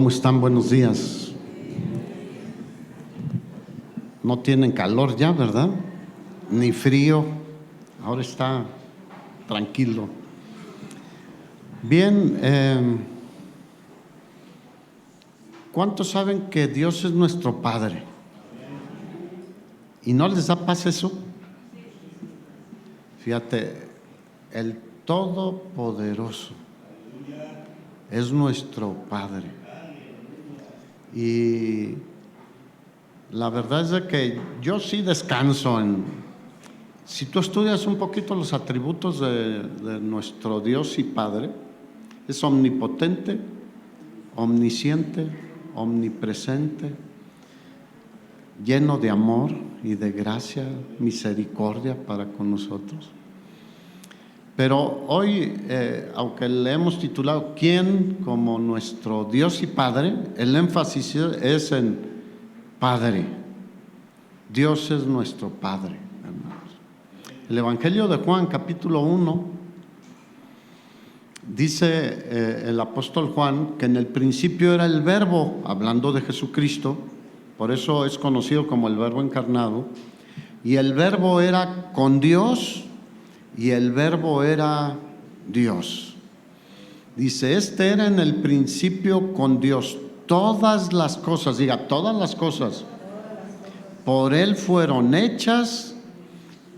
¿Cómo están? Buenos días. No tienen calor ya, ¿verdad? Ni frío. Ahora está tranquilo. Bien, ¿cuántos saben que Dios es nuestro Padre? ¿Y no les da paz eso? Fíjate, el Todopoderoso es nuestro Padre. Y la verdad es de que yo sí descanso en... Si tú estudias un poquito los atributos de nuestro Dios y Padre, es omnipotente, omnisciente, omnipresente, lleno de amor y de gracia, misericordia para con nosotros. Pero hoy, aunque le hemos titulado ¿Quién como nuestro Dios y Padre?, el énfasis es en Padre. Dios es nuestro Padre, hermanos. El Evangelio de Juan, capítulo 1, dice el apóstol Juan que en el principio era el Verbo, hablando de Jesucristo, por eso es conocido como el Verbo encarnado, y el Verbo era con Dios y el Verbo era Dios. Dice, este era en el principio con Dios. Todas las cosas, diga, todas las cosas, por Él fueron hechas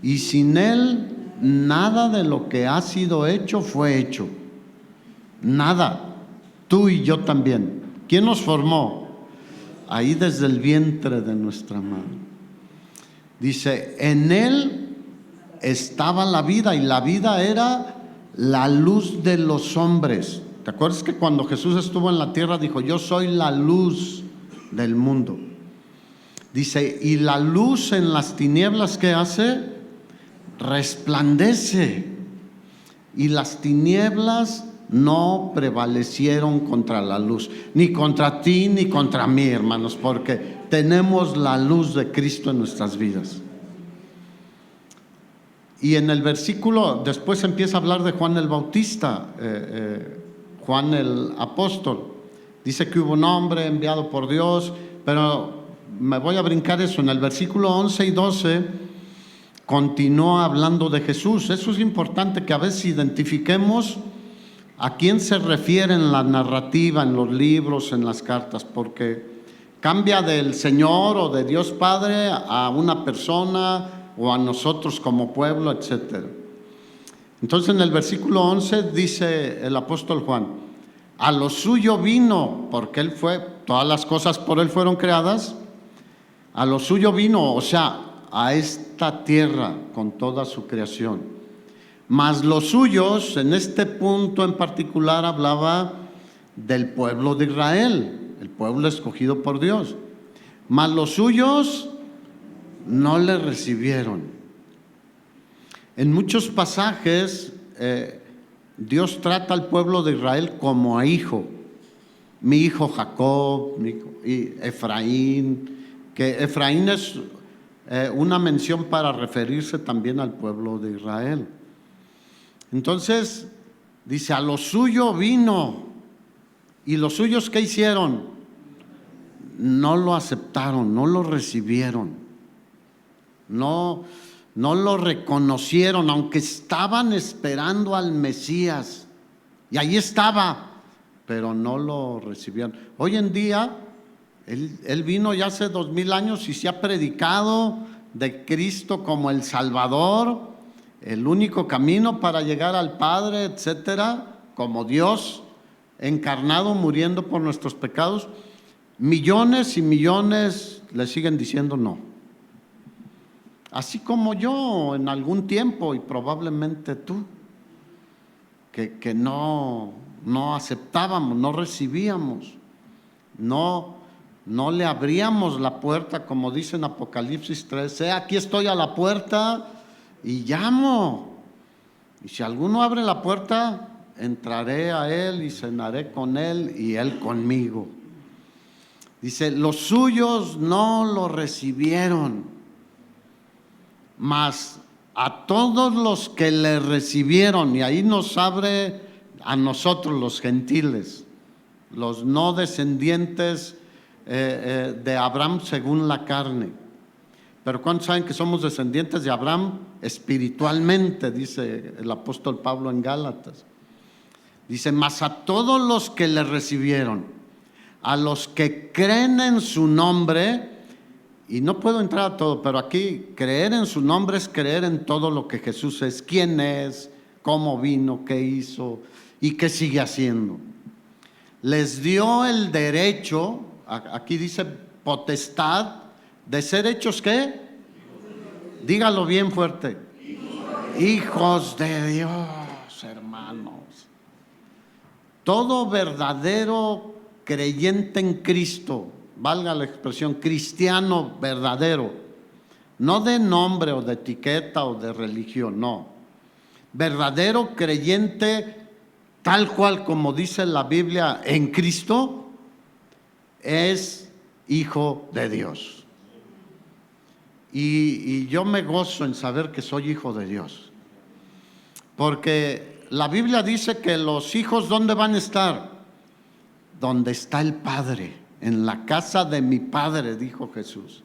y sin Él nada de lo que ha sido hecho fue hecho. Nada. Tú y yo también. ¿Quién nos formó? Ahí desde el vientre de nuestra madre. Dice, en Él estaba la vida y la vida era la luz de los hombres. ¿Te acuerdas que cuando Jesús estuvo en la tierra dijo, yo soy la luz del mundo? Dice, y la luz en las tinieblas, ¿qué hace? Resplandece. Y las tinieblas no prevalecieron contra la luz, ni contra ti ni contra mí, hermanos, porque tenemos la luz de Cristo en nuestras vidas. Y en el versículo, después empieza a hablar de Juan el Bautista, Juan el apóstol. Dice que hubo un hombre enviado por Dios, pero me voy a brincar eso. En el versículo 11 y 12 continúa hablando de Jesús. Eso es importante, que a veces identifiquemos a quién se refiere en la narrativa, en los libros, en las cartas, porque cambia del Señor o de Dios Padre a una persona o a nosotros como pueblo, etc. Entonces en el versículo 11 dice el apóstol Juan, a lo suyo vino, porque Él fue, todas las cosas por Él fueron creadas, a lo suyo vino, o sea, a esta tierra con toda su creación. Mas los suyos, en este punto en particular hablaba del pueblo de Israel, el pueblo escogido por Dios. Mas los suyos no le recibieron. En muchos pasajes Dios trata al pueblo de Israel como a hijo. Mi hijo Jacob, y Efraín, que Efraín es una mención para referirse también al pueblo de Israel. Entonces dice, a lo suyo vino, y los suyos ¿qué hicieron? No lo aceptaron, no lo recibieron. No lo reconocieron, aunque estaban esperando al Mesías. Y ahí estaba, pero no lo recibieron. Hoy en día, Él vino ya hace 2000 años y se ha predicado de Cristo como el Salvador, el único camino para llegar al Padre, etcétera, como Dios encarnado, muriendo por nuestros pecados. Millones y millones le siguen diciendo no. Así como yo en algún tiempo, y probablemente tú, que no aceptábamos, no recibíamos, no le abríamos la puerta, como dice en Apocalipsis 3, aquí estoy a la puerta y llamo. Y si alguno abre la puerta, entraré a él y cenaré con él y él conmigo. Dice, los suyos no lo recibieron. Mas a todos los que le recibieron, y ahí nos abre a nosotros los gentiles, los no descendientes de Abraham según la carne. Pero ¿cuántos saben que somos descendientes de Abraham espiritualmente? Dice el apóstol Pablo en Gálatas. Dice, mas a todos los que le recibieron, a los que creen en su nombre, y no puedo entrar a todo, pero aquí creer en su nombre es creer en todo lo que Jesús es, quién es, cómo vino, qué hizo y qué sigue haciendo. Les dio el derecho, aquí dice potestad, de ser hechos ¿qué? Dígalo bien fuerte. Hijos de Dios, hermanos. Todo verdadero creyente en Cristo, valga la expresión, cristiano verdadero, no de nombre o de etiqueta o de religión, no. Verdadero creyente tal cual como dice la Biblia en Cristo, es hijo de Dios. Y yo me gozo en saber que soy hijo de Dios. Porque la Biblia dice que los hijos, ¿dónde van a estar? Donde está el Padre, en la casa de mi Padre, dijo Jesús,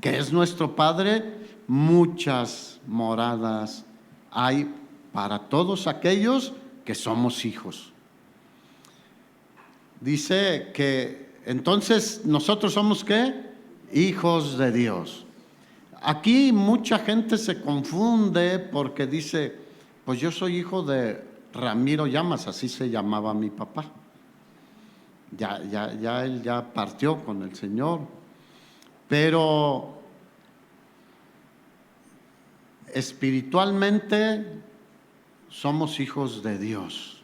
que es nuestro Padre. Muchas moradas hay para todos aquellos que somos hijos. Dice que entonces nosotros somos ¿qué? Hijos de Dios. Aquí mucha gente se confunde porque dice, pues yo soy hijo de Ramiro Llamas, así se llamaba mi papá. Él ya partió con el Señor, pero espiritualmente somos hijos de Dios,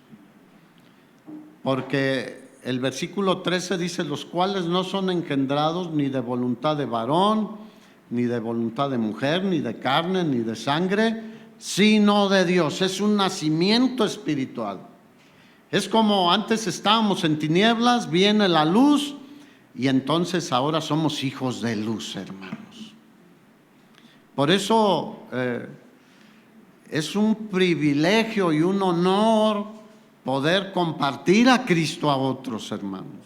porque el versículo 13 dice, los cuales no son engendrados ni de voluntad de varón, ni de voluntad de mujer, ni de carne, ni de sangre, sino de Dios. Es un nacimiento espiritual. Es como antes estábamos en tinieblas, viene la luz y entonces ahora somos hijos de luz, hermanos. Por eso es un privilegio y un honor poder compartir a Cristo a otros, hermanos.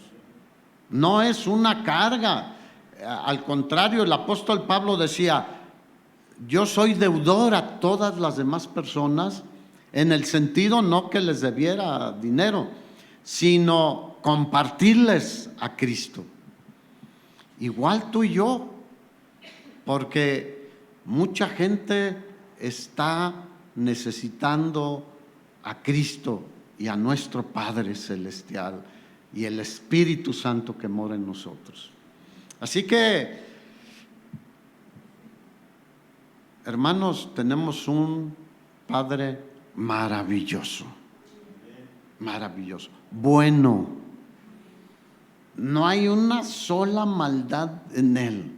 No es una carga. Al contrario, el apóstol Pablo decía, yo soy deudor a todas las demás personas, en el sentido no que les debiera dinero, sino compartirles a Cristo. Igual tú y yo, porque mucha gente está necesitando a Cristo y a nuestro Padre Celestial y el Espíritu Santo que mora en nosotros. Así que, hermanos, tenemos un Padre maravilloso, maravilloso, bueno. No hay una sola maldad en Él.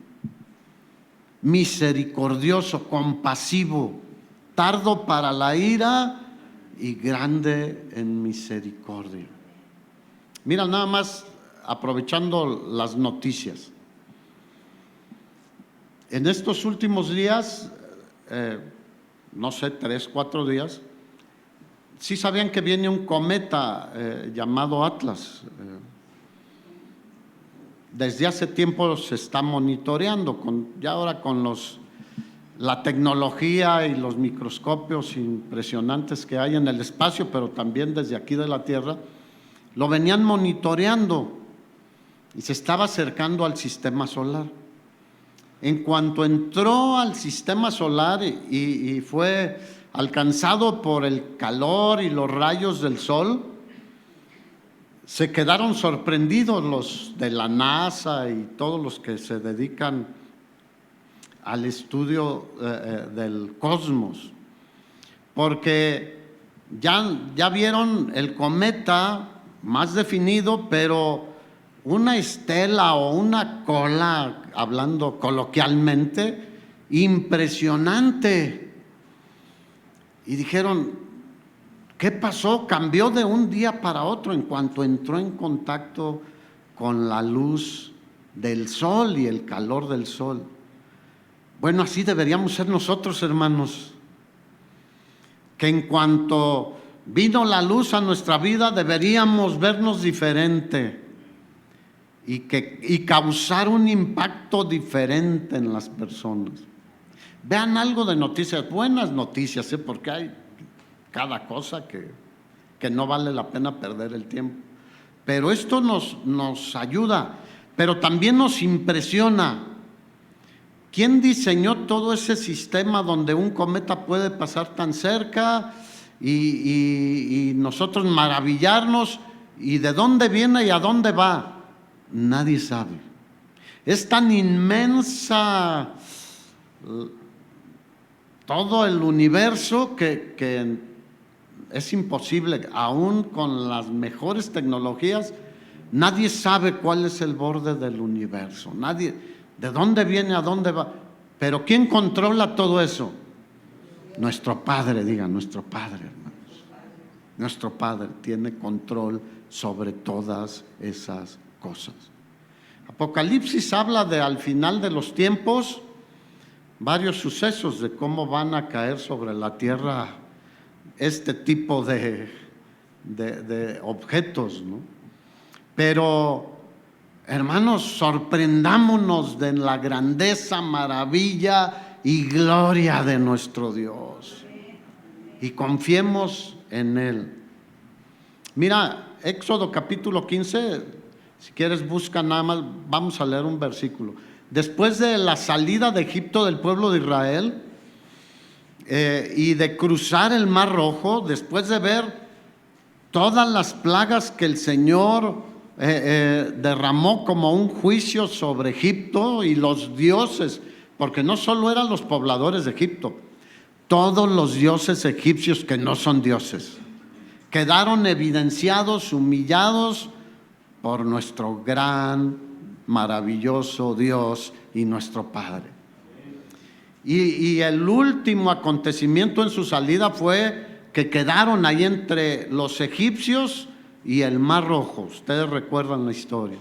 Misericordioso, compasivo, tardo para la ira y grande en misericordia. Mira, nada más aprovechando las noticias. En estos últimos días, no sé, 3, 4 días, sí sabían que viene un cometa llamado Atlas. Desde hace tiempo se está monitoreando, ya ahora con la tecnología y los microscopios impresionantes que hay en el espacio, pero también desde aquí de la Tierra, lo venían monitoreando y se estaba acercando al sistema solar. En cuanto entró al sistema solar y fue alcanzado por el calor y los rayos del sol, se quedaron sorprendidos los de la NASA y todos los que se dedican al estudio del cosmos, porque ya vieron el cometa más definido, pero una estela o una cola, hablando coloquialmente, impresionante. Y dijeron, ¿qué pasó? Cambió de un día para otro en cuanto entró en contacto con la luz del sol y el calor del sol. Bueno, así deberíamos ser nosotros, hermanos, que en cuanto vino la luz a nuestra vida, deberíamos vernos diferente y causar un impacto diferente en las personas. Vean algo de noticias, buenas noticias, porque hay cada cosa que no vale la pena perder el tiempo. Pero esto nos ayuda, pero también nos impresiona. ¿Quién diseñó todo ese sistema donde un cometa puede pasar tan cerca y nosotros maravillarnos? ¿Y de dónde viene y a dónde va? Nadie sabe. Es tan inmensa todo el universo que es imposible, aún con las mejores tecnologías, nadie sabe cuál es el borde del universo, nadie, de dónde viene, a dónde va. Pero ¿quién controla todo eso? Nuestro Padre, diga, nuestro Padre, hermanos. Nuestro Padre tiene control sobre todas esas cosas. Apocalipsis habla de al final de los tiempos varios sucesos de cómo van a caer sobre la tierra este tipo de objetos, ¿no? Pero, hermanos, sorprendámonos de la grandeza, maravilla y gloria de nuestro Dios y confiemos en Él. Mira, Éxodo capítulo 15, si quieres busca nada más, vamos a leer un versículo. Después de la salida de Egipto del pueblo de Israel y de cruzar el Mar Rojo, después de ver todas las plagas que el Señor derramó como un juicio sobre Egipto y los dioses, porque no solo eran los pobladores de Egipto, todos los dioses egipcios que no son dioses, quedaron evidenciados, humillados por nuestro gran, maravilloso Dios y nuestro Padre. Y el último acontecimiento en su salida fue que quedaron ahí entre los egipcios y el Mar Rojo. Ustedes recuerdan la historia.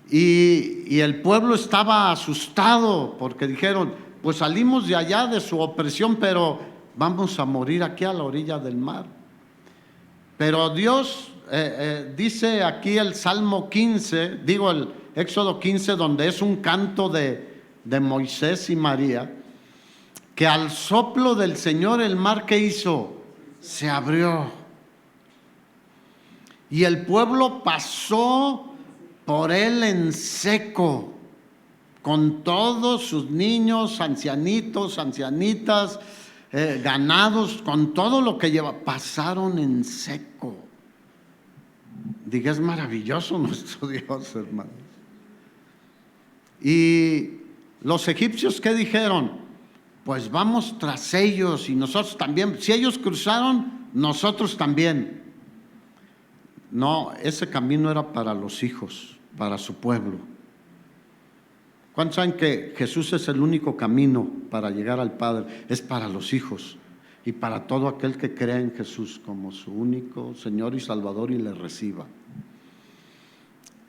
Y el pueblo estaba asustado porque dijeron, pues salimos de allá de su opresión, pero vamos a morir aquí a la orilla del mar. Pero Dios dice aquí el Salmo 15, digo el Éxodo 15, donde es un canto de Moisés y María, que al soplo del Señor el mar, ¿qué hizo? Se abrió. Y el pueblo pasó por él en seco, con todos sus niños, ancianitos, ancianitas, ganados, con todo lo que lleva, pasaron en seco. Diga, es maravilloso nuestro Dios, hermanos. Y los egipcios, ¿qué dijeron? Pues vamos tras ellos y nosotros también. Si ellos cruzaron, nosotros también. No, ese camino era para los hijos, para su pueblo. ¿Cuántos saben que Jesús es el único camino para llegar al Padre? Es para los hijos y para todo aquel que crea en Jesús como su único Señor y Salvador y le reciba.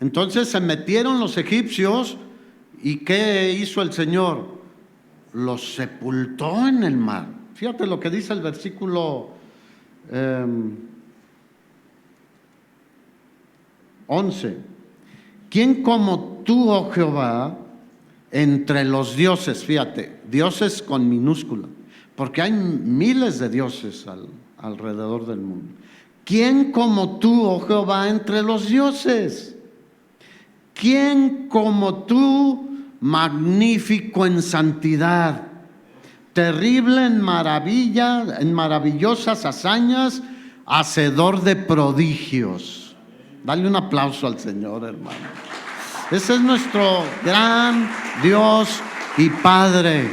Entonces se metieron los egipcios y ¿qué hizo el Señor? Los sepultó en el mar. Fíjate lo que dice el versículo 11. ¿Quién como tú, oh Jehová, entre los dioses? Fíjate, dioses con minúscula, porque hay miles de dioses alrededor del mundo. ¿Quién como tú, oh Jehová, entre los dioses? ¿Quién como tú, magnífico en santidad, terrible en maravilla, en maravillosas hazañas, hacedor de prodigios? Dale un aplauso al Señor, hermano. Ese es nuestro gran Dios y Padre.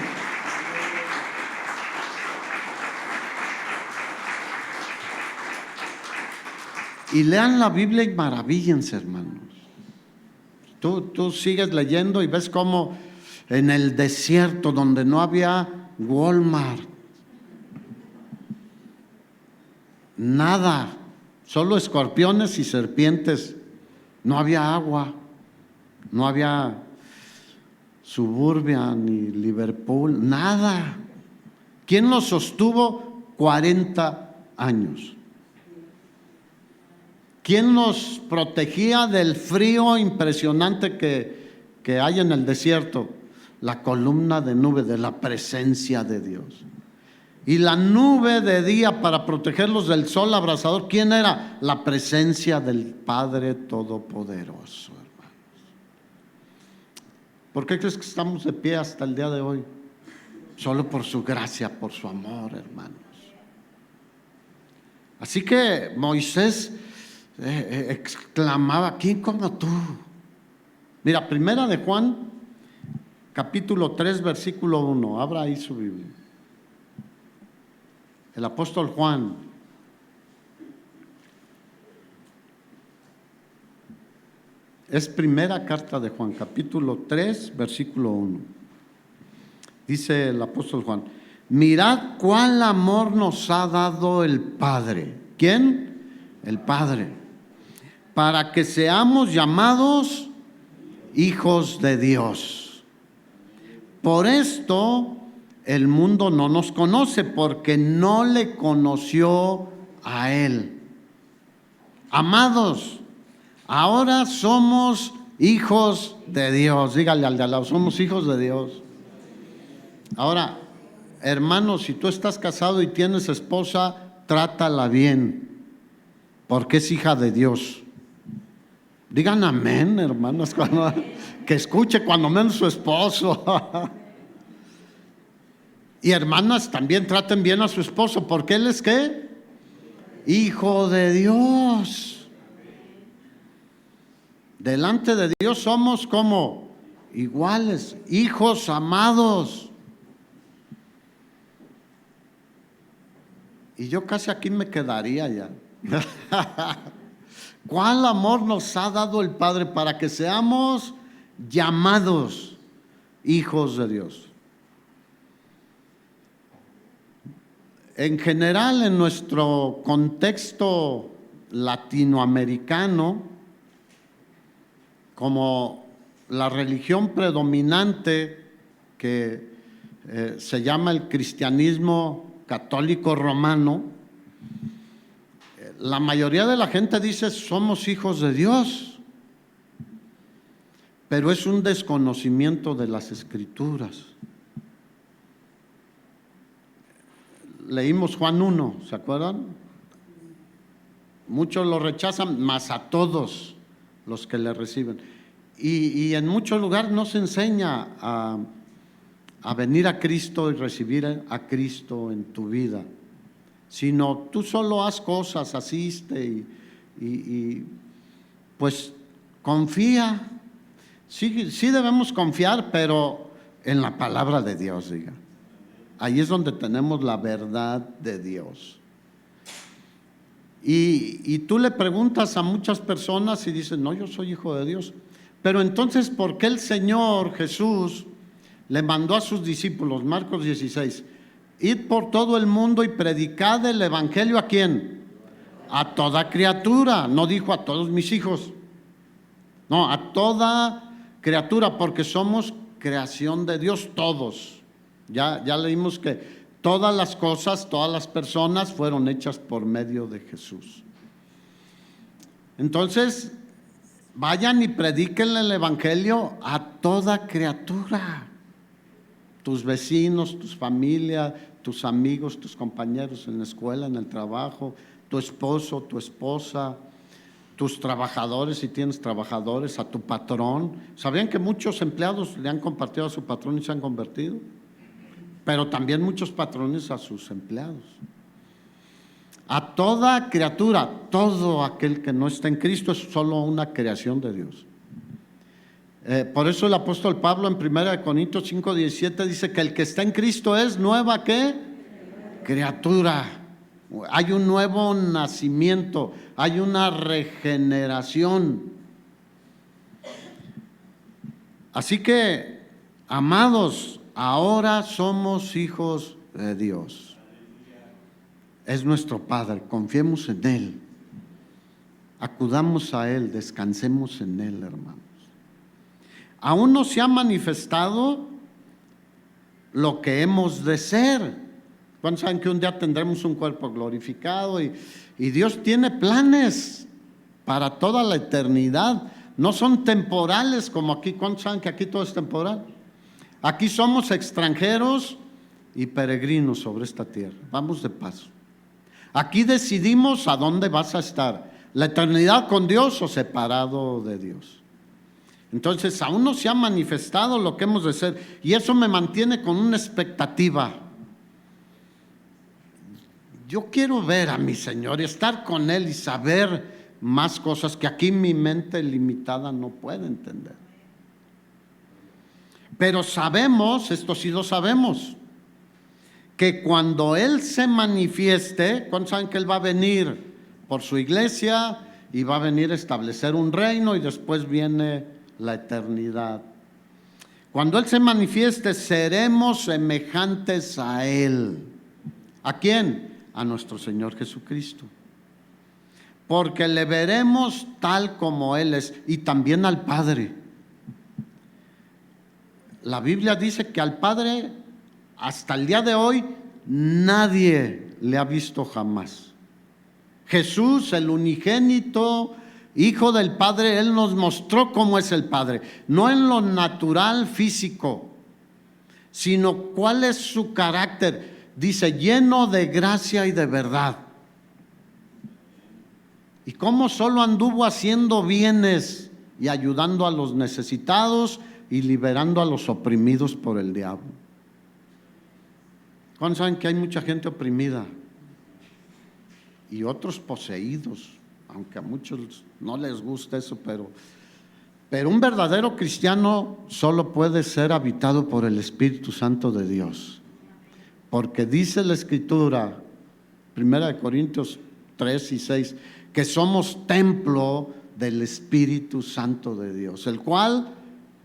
Y lean la Biblia y maravíllense, hermanos. Tú sigues leyendo y ves cómo en el desierto donde no había Walmart, nada, solo escorpiones y serpientes, no había agua, no había Suburbia ni Liverpool, nada. ¿Quién los sostuvo? 40 años. ¿Quién nos protegía del frío impresionante que hay en el desierto? La columna de nube de la presencia de Dios. Y la nube de día para protegerlos del sol abrasador, ¿quién era? La presencia del Padre Todopoderoso, hermanos. ¿Por qué crees que estamos de pie hasta el día de hoy? Solo por su gracia, por su amor, hermanos. Así que Moisés exclamaba: ¿quién como tú? Mira, primera de Juan, capítulo 3, versículo 1. Abra ahí su Biblia. El apóstol Juan. Es primera carta de Juan, capítulo 3, versículo 1. Dice el apóstol Juan: mirad cuál amor nos ha dado el Padre. ¿Quién? El Padre. Para que seamos llamados hijos de Dios. Por esto el mundo no nos conoce, porque no le conoció a Él. Amados, ahora somos hijos de Dios. Dígale al de al lado: somos hijos de Dios. Ahora, hermano, si tú estás casado y tienes esposa, trátala bien, porque es hija de Dios. Digan amén, hermanos, que escuche cuando menos su esposo. Y hermanas, también traten bien a su esposo, porque él es ¿qué? Hijo de Dios. Delante de Dios somos como iguales, hijos amados. Y yo casi aquí me quedaría ya. ¿Cuál amor nos ha dado el Padre para que seamos llamados hijos de Dios? En general, en nuestro contexto latinoamericano, como la religión predominante que se llama el cristianismo católico romano, la mayoría de la gente dice: somos hijos de Dios, pero es un desconocimiento de las Escrituras. Leímos Juan 1, ¿se acuerdan? Muchos lo rechazan, mas a todos los que le reciben. Y en muchos lugares no se enseña a venir a Cristo y recibir a Cristo en tu vida, sino tú solo haz cosas, asiste y pues confía. Sí debemos confiar, pero en la palabra de Dios, diga. Ahí es donde tenemos la verdad de Dios. Y tú le preguntas a muchas personas y dicen: no, yo soy hijo de Dios. Pero entonces, ¿por qué el Señor Jesús le mandó a sus discípulos, Marcos 16, id por todo el mundo y predicad el evangelio? ¿A quién? A toda criatura. No dijo a todos mis hijos, no, a toda criatura, porque somos creación de Dios todos. Ya leímos que todas las cosas, todas las personas fueron hechas por medio de Jesús. Entonces, vayan y prediquen el evangelio a toda criatura. Tus vecinos, tus familias, tus amigos, tus compañeros en la escuela, en el trabajo, tu esposo, tu esposa, tus trabajadores, si tienes trabajadores, a tu patrón. ¿Sabían que muchos empleados le han compartido a su patrón y se han convertido? Pero también muchos patrones a sus empleados. A toda criatura, todo aquel que no está en Cristo es solo una creación de Dios. Por eso el apóstol Pablo en 1 Corintios 5:17 dice que el que está en Cristo es nueva ¿qué? Criatura. Hay un nuevo nacimiento, hay una regeneración. Así que, amados, ahora somos hijos de Dios. Es nuestro Padre, confiemos en Él, acudamos a Él, descansemos en Él, hermanos. Aún no se ha manifestado lo que hemos de ser, ¿Cuántos saben que un día tendremos un cuerpo glorificado? Y Dios tiene planes para toda la eternidad. No son temporales como aquí. ¿Cuántos saben que aquí todo es temporal? Aquí somos extranjeros y peregrinos sobre esta tierra. Vamos de paso. Aquí decidimos a dónde vas a estar. La eternidad con Dios o separado de Dios. Entonces aún no se ha manifestado lo que hemos de ser. Y eso me mantiene con una expectativa. Yo quiero ver a mi Señor y estar con Él y saber más cosas que aquí mi mente limitada no puede entender. Pero sabemos, esto sí lo sabemos, que cuando Él se manifieste, ¿cuántos saben que Él va a venir por su iglesia y va a venir a establecer un reino y después viene la eternidad? Cuando Él se manifieste, seremos semejantes a Él. ¿A quién? A nuestro Señor Jesucristo. Porque le veremos tal como Él es, y también al Padre. La Biblia dice que al Padre, hasta el día de hoy, nadie le ha visto jamás. Jesús, el unigénito, Hijo del Padre, Él nos mostró cómo es el Padre. No en lo natural, físico, sino cuál es su carácter. Dice, lleno de gracia y de verdad. Y cómo solo anduvo haciendo bienes y ayudando a los necesitados y liberando a los oprimidos por el diablo. ¿Cuántos saben que hay mucha gente oprimida? Y otros poseídos, aunque a muchos no les gusta eso, pero un verdadero cristiano solo puede ser habitado por el Espíritu Santo de Dios. Porque dice la Escritura, 1 Corintios 3 y 6, que somos templo del Espíritu Santo de Dios, el cual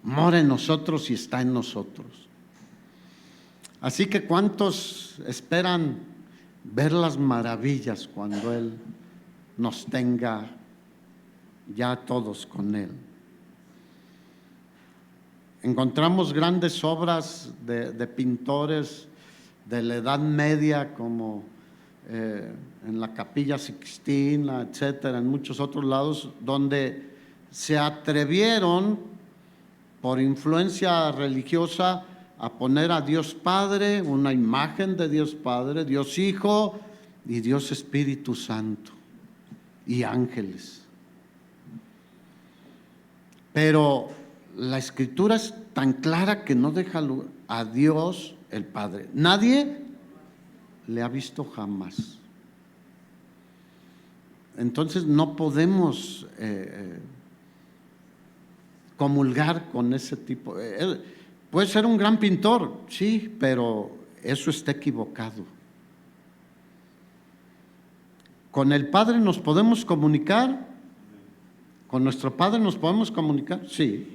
mora en nosotros y está en nosotros. Así que ¿cuántos esperan ver las maravillas cuando Él nos tenga ya todos con Él? Encontramos grandes obras de pintores de la Edad Media, como en la Capilla Sixtina, etcétera, en muchos otros lados, donde se atrevieron, por influencia religiosa, a poner a Dios Padre, una imagen de Dios Padre, Dios Hijo y Dios Espíritu Santo y ángeles. Pero la Escritura es tan clara que no deja a Dios el Padre. Nadie le ha visto jamás. Entonces no podemos comulgar con ese tipo. Puede ser un gran pintor, sí, pero eso está equivocado. ¿Con el Padre nos podemos comunicar? ¿Con nuestro Padre nos podemos comunicar? Sí.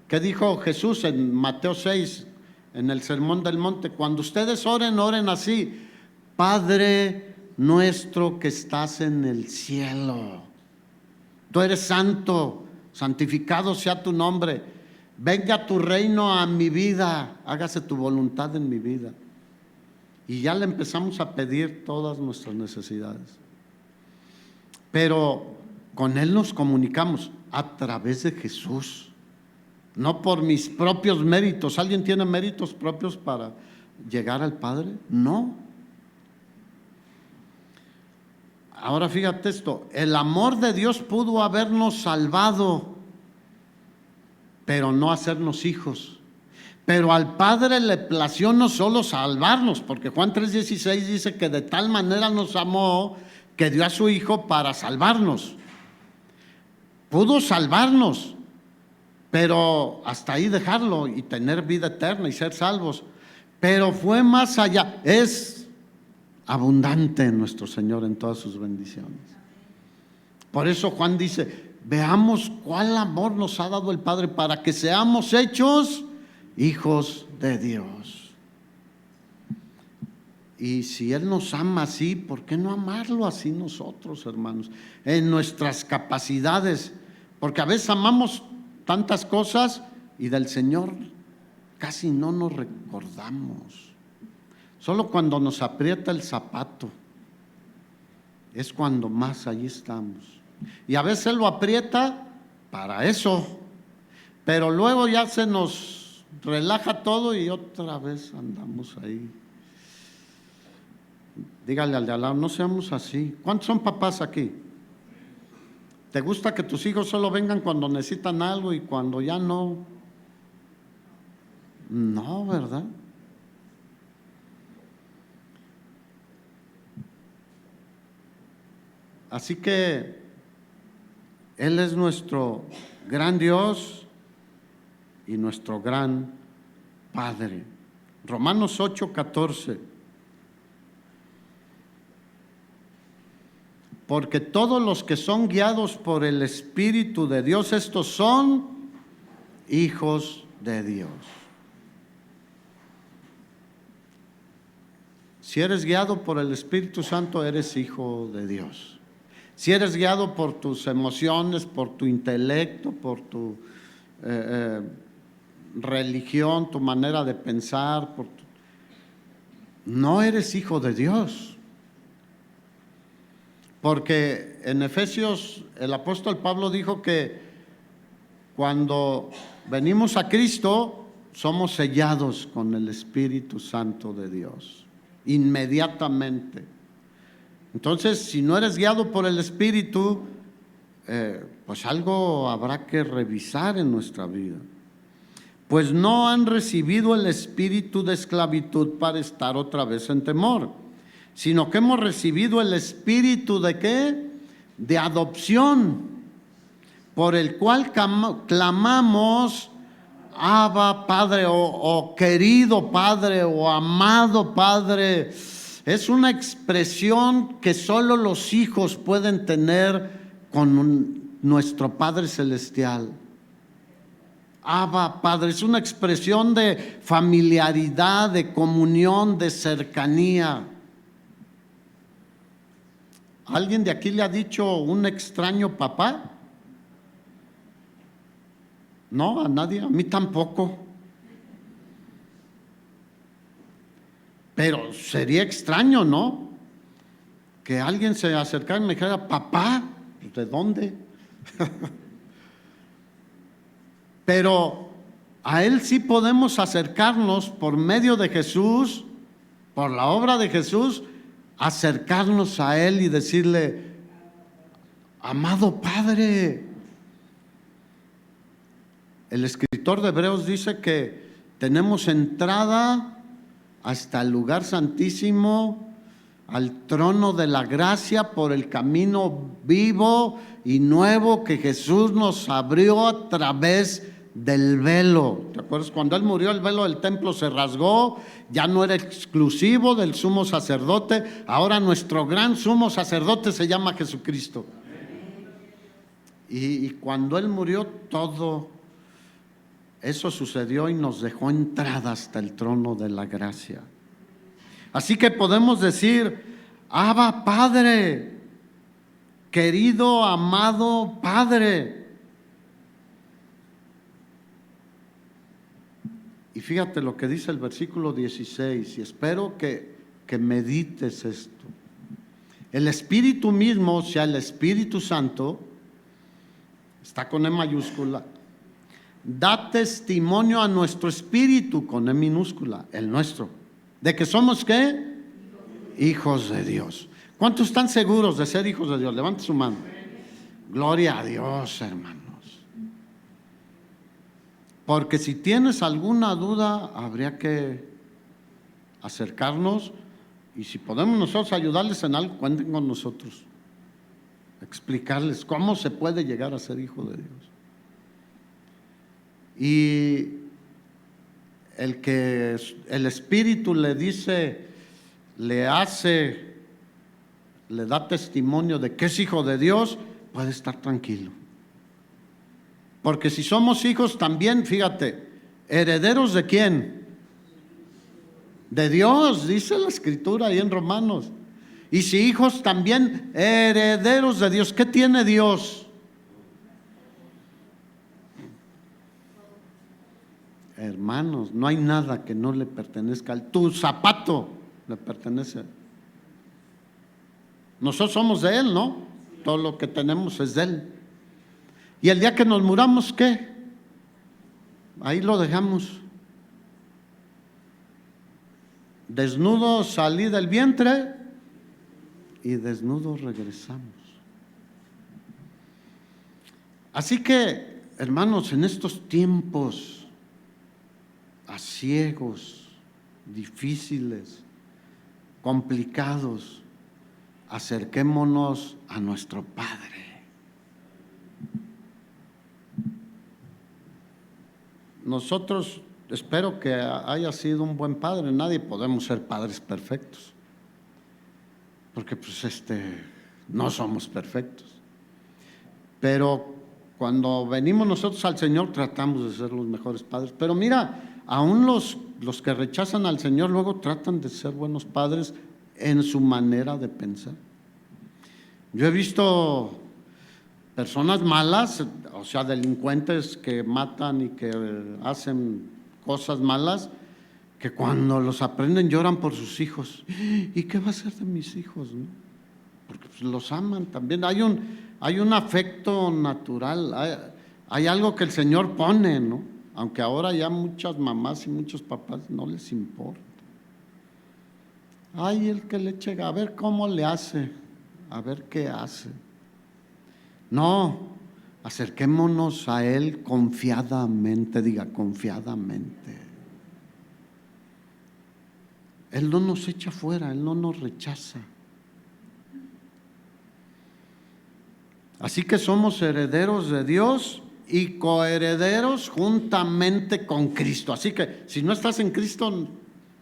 ¿Qué dijo Jesús en Mateo 6, en el Sermón del Monte? Cuando ustedes oren, oren así: Padre nuestro que estás en el cielo, tú eres santo, santificado sea tu nombre, venga tu reino a mi vida, hágase tu voluntad en mi vida. Y ya le empezamos a pedir todas nuestras necesidades. Pero con Él nos comunicamos a través de Jesús, no por mis propios méritos. ¿Alguien tiene méritos propios para llegar al Padre? No. Ahora fíjate esto, el amor de Dios pudo habernos salvado, pero no hacernos hijos. Pero al Padre le plació no solo salvarnos, porque Juan 3:16 dice que de tal manera nos amó que dio a su Hijo para salvarnos. Pudo salvarnos, pero hasta ahí dejarlo y tener vida eterna y ser salvos. Pero fue más allá, es abundante nuestro Señor en todas sus bendiciones. Por eso Juan dice: veamos cuál amor nos ha dado el Padre para que seamos hechos hijos de Dios. Y si Él nos ama así, ¿por qué no amarlo así nosotros, hermanos? En nuestras capacidades, porque a veces amamos tantas cosas y del Señor casi no nos recordamos. Solo cuando nos aprieta el zapato es cuando más allí estamos. Y a veces Él lo aprieta para eso, pero luego ya se nos relaja todo y otra vez andamos ahí. Dígale al de al lado, no seamos así. ¿Cuántos son papás aquí? ¿Te gusta que tus hijos solo vengan cuando necesitan algo y cuando ya no? No, ¿verdad? Así que Él es nuestro gran Dios y nuestro gran Padre. Romanos 8:14. Porque todos los que son guiados por el Espíritu de Dios, estos son hijos de Dios. Si eres guiado por el Espíritu Santo, eres hijo de Dios. Si eres guiado por tus emociones, por tu intelecto, por tu religión, tu manera de pensar, no eres hijo de Dios. Porque en Efesios el apóstol Pablo dijo que cuando venimos a Cristo somos sellados con el Espíritu Santo de Dios, inmediatamente. Entonces, si no eres guiado por el Espíritu, pues algo habrá que revisar en nuestra vida. Pues no han recibido el espíritu de esclavitud para estar otra vez en temor, sino que hemos recibido el espíritu ¿de qué? De adopción, por el cual clamamos, Abba, Padre, o querido Padre, o amado Padre. Es una expresión que solo los hijos pueden tener con nuestro Padre Celestial. Abba, Padre, es una expresión de familiaridad, de comunión, de cercanía. ¿Alguien de aquí le ha dicho un extraño papá? No, a nadie, a mí tampoco. Pero sería extraño, ¿no? Que alguien se acercara y me dijera, papá, ¿de dónde? Pero a Él sí podemos acercarnos por medio de Jesús, por la obra de Jesús, acercarnos a Él y decirle, amado Padre. El escritor de Hebreos dice que tenemos entrada hasta el lugar santísimo, al trono de la gracia por el camino vivo y nuevo que Jesús nos abrió a través del velo. ¿Te acuerdas? Cuando Él murió, el velo del templo se rasgó, ya no era exclusivo del sumo sacerdote, ahora nuestro gran sumo sacerdote se llama Jesucristo. Y cuando Él murió, todo eso sucedió y nos dejó entrada hasta el trono de la gracia. Así que podemos decir, Abba, Padre, querido, amado Padre. Y fíjate lo que dice el versículo 16, y espero que medites esto. El Espíritu mismo, o sea, el Espíritu Santo, está con E mayúscula, da testimonio a nuestro espíritu, con E minúscula, el nuestro, de que somos ¿qué? Hijos de Dios. ¿Cuántos están seguros de ser hijos de Dios? Levante su mano. Gloria a Dios, hermanos. Porque si tienes alguna duda, habría que acercarnos, y si podemos nosotros ayudarles en algo, cuenten con nosotros. Explicarles cómo se puede llegar a ser hijo de Dios. Y el que el Espíritu le dice, le da testimonio de que es hijo de Dios, puede estar tranquilo. Porque si somos hijos también, fíjate, herederos ¿de quién? De Dios, dice la Escritura ahí en Romanos. Y si hijos también, herederos de Dios. ¿Qué tiene Dios? Hermanos, no hay nada que no le pertenezca. Tu zapato le pertenece a Él. Nosotros somos de Él, ¿no? Todo lo que tenemos es de Él. Y el día que nos muramos, ¿qué? Ahí lo dejamos. Desnudo salí del vientre y desnudo regresamos. Así que, hermanos, en estos tiempos asiegos, difíciles, complicados, acerquémonos a nuestro Padre. Nosotros, espero que haya sido un buen padre. Nadie podemos ser padres perfectos, porque no somos perfectos. Pero cuando venimos nosotros al Señor, tratamos de ser los mejores padres. Pero mira, aún los que rechazan al Señor luego tratan de ser buenos padres en su manera de pensar. Yo he visto personas malas, o sea, delincuentes que matan y que hacen cosas malas, que cuando los aprenden lloran por sus hijos. ¿Y qué va a ser de mis hijos, no? Porque pues los aman también. Hay un afecto natural, hay algo que el Señor pone, ¿no? Aunque ahora ya muchas mamás y muchos papás no les importa. Ay, el que le eche, a ver cómo le hace, a ver qué hace. No, acerquémonos a Él confiadamente, diga confiadamente. Él no nos echa fuera, Él no nos rechaza. Así que somos herederos de Dios y coherederos juntamente con Cristo. Así que si no estás en Cristo,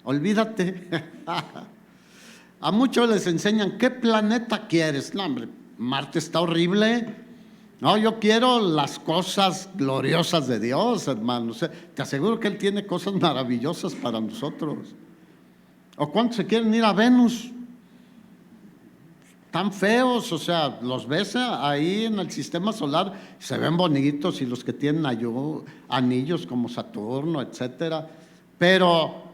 olvídate. A muchos les enseñan, ¿qué planeta quieres? No, hombre, Marte está horrible. No, yo quiero las cosas gloriosas de Dios, hermano. Te aseguro que Él tiene cosas maravillosas para nosotros. ¿O cuántos se quieren ir a Venus? Tan feos, o sea, los ves ahí en el sistema solar, se ven bonitos, y los que tienen anillos como Saturno, etcétera. Pero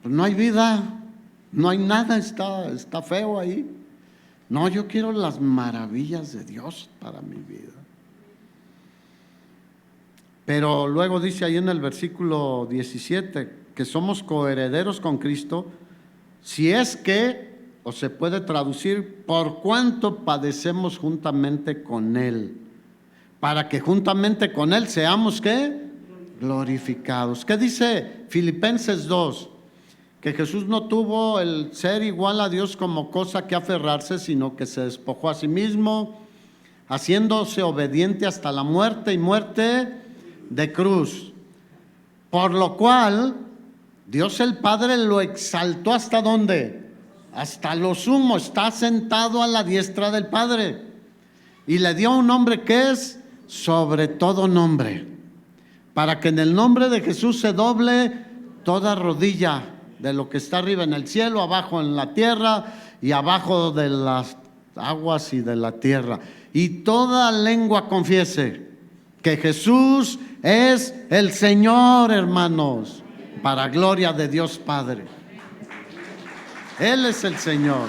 pues, no hay vida, no hay nada, está feo ahí. No, yo quiero las maravillas de Dios para mi vida. Pero luego dice ahí en el versículo 17 que somos coherederos con Cristo, si es que, o se puede traducir, por cuanto padecemos juntamente con Él, para que juntamente con Él seamos, ¿qué? Glorificados. ¿Qué dice Filipenses 2? Que Jesús no tuvo el ser igual a Dios como cosa que aferrarse, sino que se despojó a sí mismo, haciéndose obediente hasta la muerte y muerte de cruz. Por lo cual, Dios el Padre lo exaltó ¿hasta dónde? Hasta lo sumo, está sentado a la diestra del Padre. Y le dio un nombre que es sobre todo nombre, para que en el nombre de Jesús se doble toda rodilla de lo que está arriba en el cielo, abajo en la tierra y abajo de las aguas y de la tierra. Y toda lengua confiese que Jesús es el Señor, hermanos, para gloria de Dios Padre. Él es el Señor.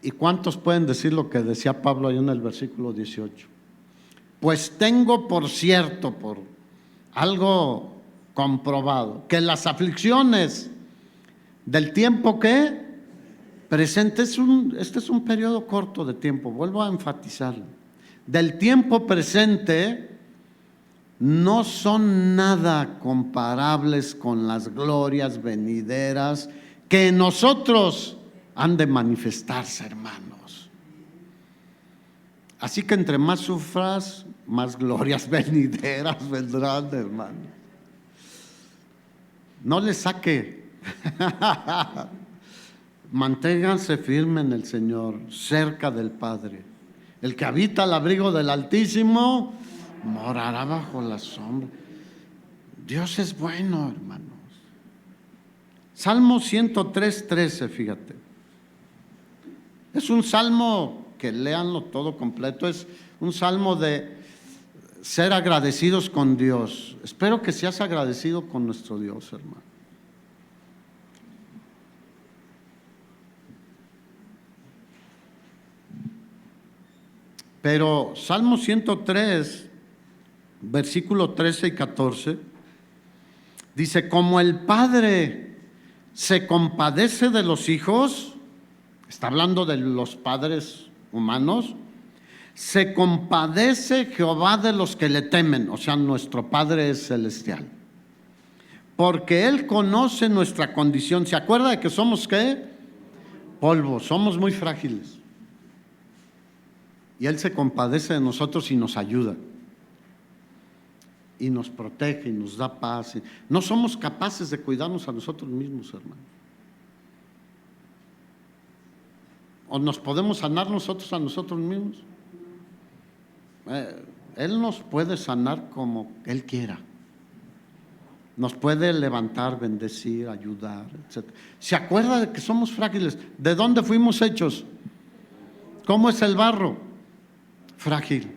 ¿Y cuántos pueden decir lo que decía Pablo ahí en el versículo 18? Pues tengo por cierto, por algo comprobado, que las aflicciones del tiempo que presente, este es un periodo corto de tiempo, vuelvo a enfatizarlo, del tiempo presente no son nada comparables con las glorias venideras que en nosotros han de manifestarse, hermanos. Así que entre más sufras, más glorias venideras vendrán, hermanos. No le saque. Manténganse firmes en el Señor, cerca del Padre. El que habita al abrigo del Altísimo morará bajo la sombra. Dios es bueno, hermanos. Salmo 103:13, fíjate. Es un salmo que léanlo todo completo. Es un salmo de ser agradecidos con Dios. Espero que seas agradecido con nuestro Dios, hermano. Pero Salmo 103, versículo 13 y 14, dice: como el Padre se compadece de los hijos, está hablando de los padres humanos, se compadece Jehová de los que le temen, o sea, nuestro Padre es celestial, porque Él conoce nuestra condición. ¿Se acuerda de que somos qué? Polvo, somos muy frágiles. Y Él se compadece de nosotros y nos ayuda. Y nos protege y nos da paz. No somos capaces de cuidarnos a nosotros mismos, hermano. ¿O nos podemos sanar nosotros a nosotros mismos? Él nos puede sanar como Él quiera. Nos puede levantar, bendecir, ayudar, etc. ¿Se acuerda de que somos frágiles? ¿De dónde fuimos hechos? ¿Cómo es el barro? Frágil.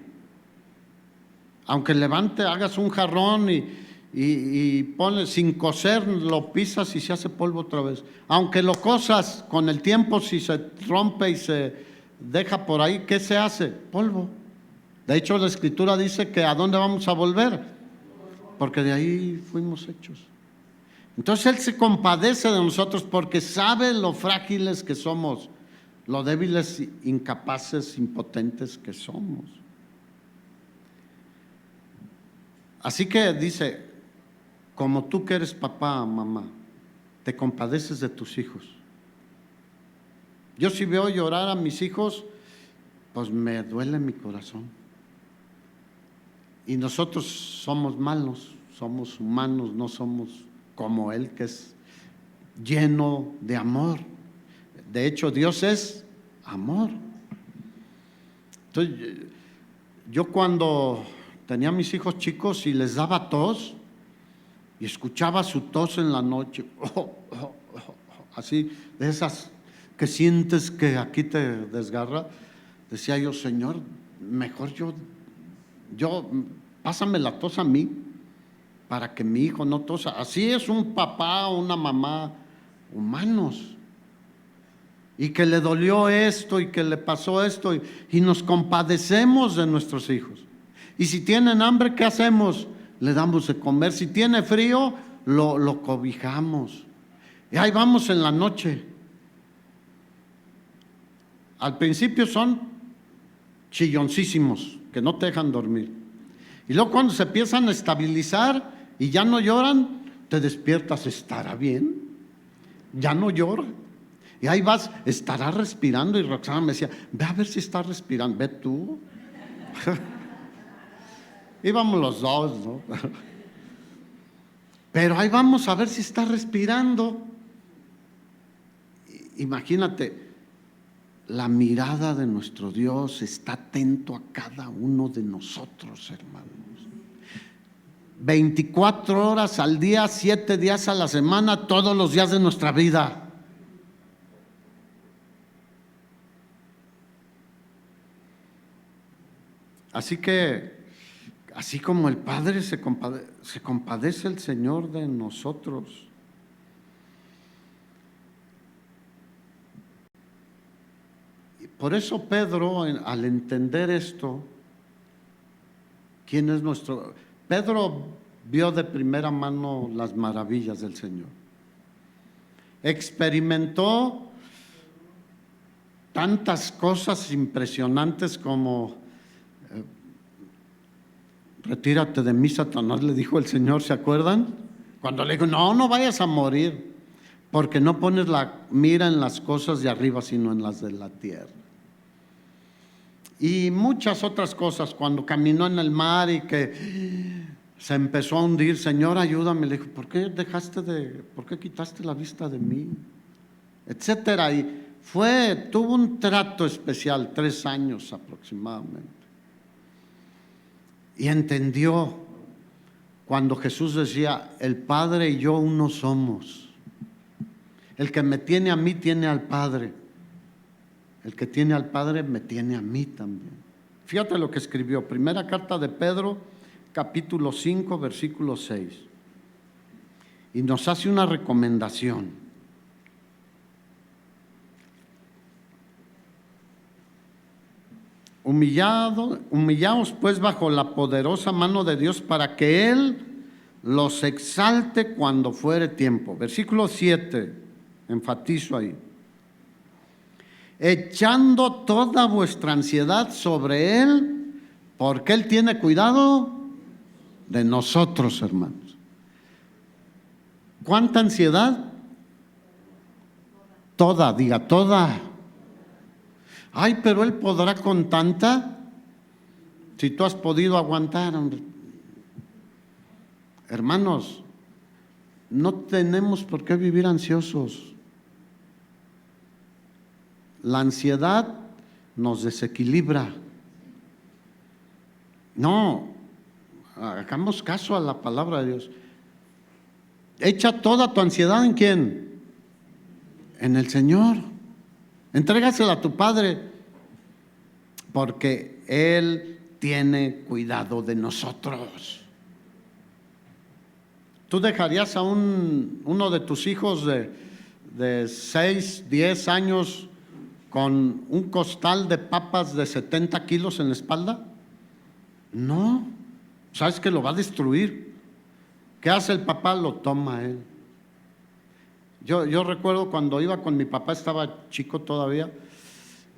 Aunque hagas un jarrón y pones sin coser, lo pisas y se hace polvo otra vez. Aunque lo cosas, con el tiempo, si se rompe y se deja por ahí, ¿qué se hace? Polvo. De hecho, la Escritura dice que ¿a dónde vamos a volver? Porque de ahí fuimos hechos. Entonces Él se compadece de nosotros porque sabe lo frágiles que somos, lo débiles, incapaces, impotentes que somos. Así que dice: como tú que eres papá, mamá, te compadeces de tus hijos. Yo si veo llorar a mis hijos, pues me duele mi corazón. Y nosotros somos malos, somos humanos, no somos como Él, que es lleno de amor. De hecho, Dios es amor. Entonces, yo cuando tenía a mis hijos chicos y les daba tos y escuchaba su tos en la noche, así, de esas que sientes que aquí te desgarra, decía yo: Señor, mejor yo pásame la tos a mí para que mi hijo no tosa. Así es un papá o una mamá humanos. Y que le dolió esto y que le pasó esto y nos compadecemos de nuestros hijos. Y si tienen hambre, ¿qué hacemos? Le damos de comer. Si tiene frío, lo cobijamos. Y ahí vamos en la noche. Al principio son chilloncísimos, que no te dejan dormir. Y luego cuando se empiezan a estabilizar y ya no lloran, te despiertas: ¿estará bien? Ya no llora. Y ahí vas: ¿estará respirando? Y Roxana me decía: ve a ver si está respirando. Ve tú. Íbamos los dos, ¿no? Pero ahí vamos a ver si está respirando. Imagínate, la mirada de nuestro Dios está atento a cada uno de nosotros, hermanos. 24 horas al día, 7 días a la semana, todos los días de nuestra vida. Así que, así como el Padre se compadece el Señor de nosotros. Y por eso Pedro, al entender esto, ¿quién es nuestro? Pedro vio de primera mano las maravillas del Señor. Experimentó tantas cosas impresionantes como: retírate de mí, Satanás, le dijo el Señor. ¿Se acuerdan? Cuando le dijo: no vayas a morir, porque no pones la mira en las cosas de arriba, sino en las de la tierra. Y muchas otras cosas, cuando caminó en el mar y que se empezó a hundir: Señor, ayúdame. Le dijo: ¿por qué quitaste la vista de mí? Etcétera. Y tuvo un trato especial, 3 años aproximadamente. Y entendió cuando Jesús decía: el Padre y yo uno somos. El que me tiene a mí tiene al Padre. El que tiene al Padre me tiene a mí también. Fíjate lo que escribió, primera carta de Pedro, capítulo 5, versículo 6. Y nos hace una recomendación. Humillaos pues bajo la poderosa mano de Dios para que Él los exalte cuando fuere tiempo. Versículo 7, enfatizo ahí. Echando toda vuestra ansiedad sobre Él, porque Él tiene cuidado de nosotros, hermanos. ¿Cuánta ansiedad? Toda, diga, toda. Ay, pero Él podrá con tanta, si tú has podido aguantar, hombre. Hermanos, no tenemos por qué vivir ansiosos. La ansiedad nos desequilibra. No, hagamos caso a la palabra de Dios. Echa toda tu ansiedad ¿en quién? En el Señor. Entrégasela a tu Padre, porque Él tiene cuidado de nosotros. ¿Tú dejarías a uno de tus hijos de 6, 10 años con un costal de papas de 70 kilos en la espalda? No, sabes que lo va a destruir. ¿Qué hace el papá? Lo toma él. Yo recuerdo cuando iba con mi papá, estaba chico todavía,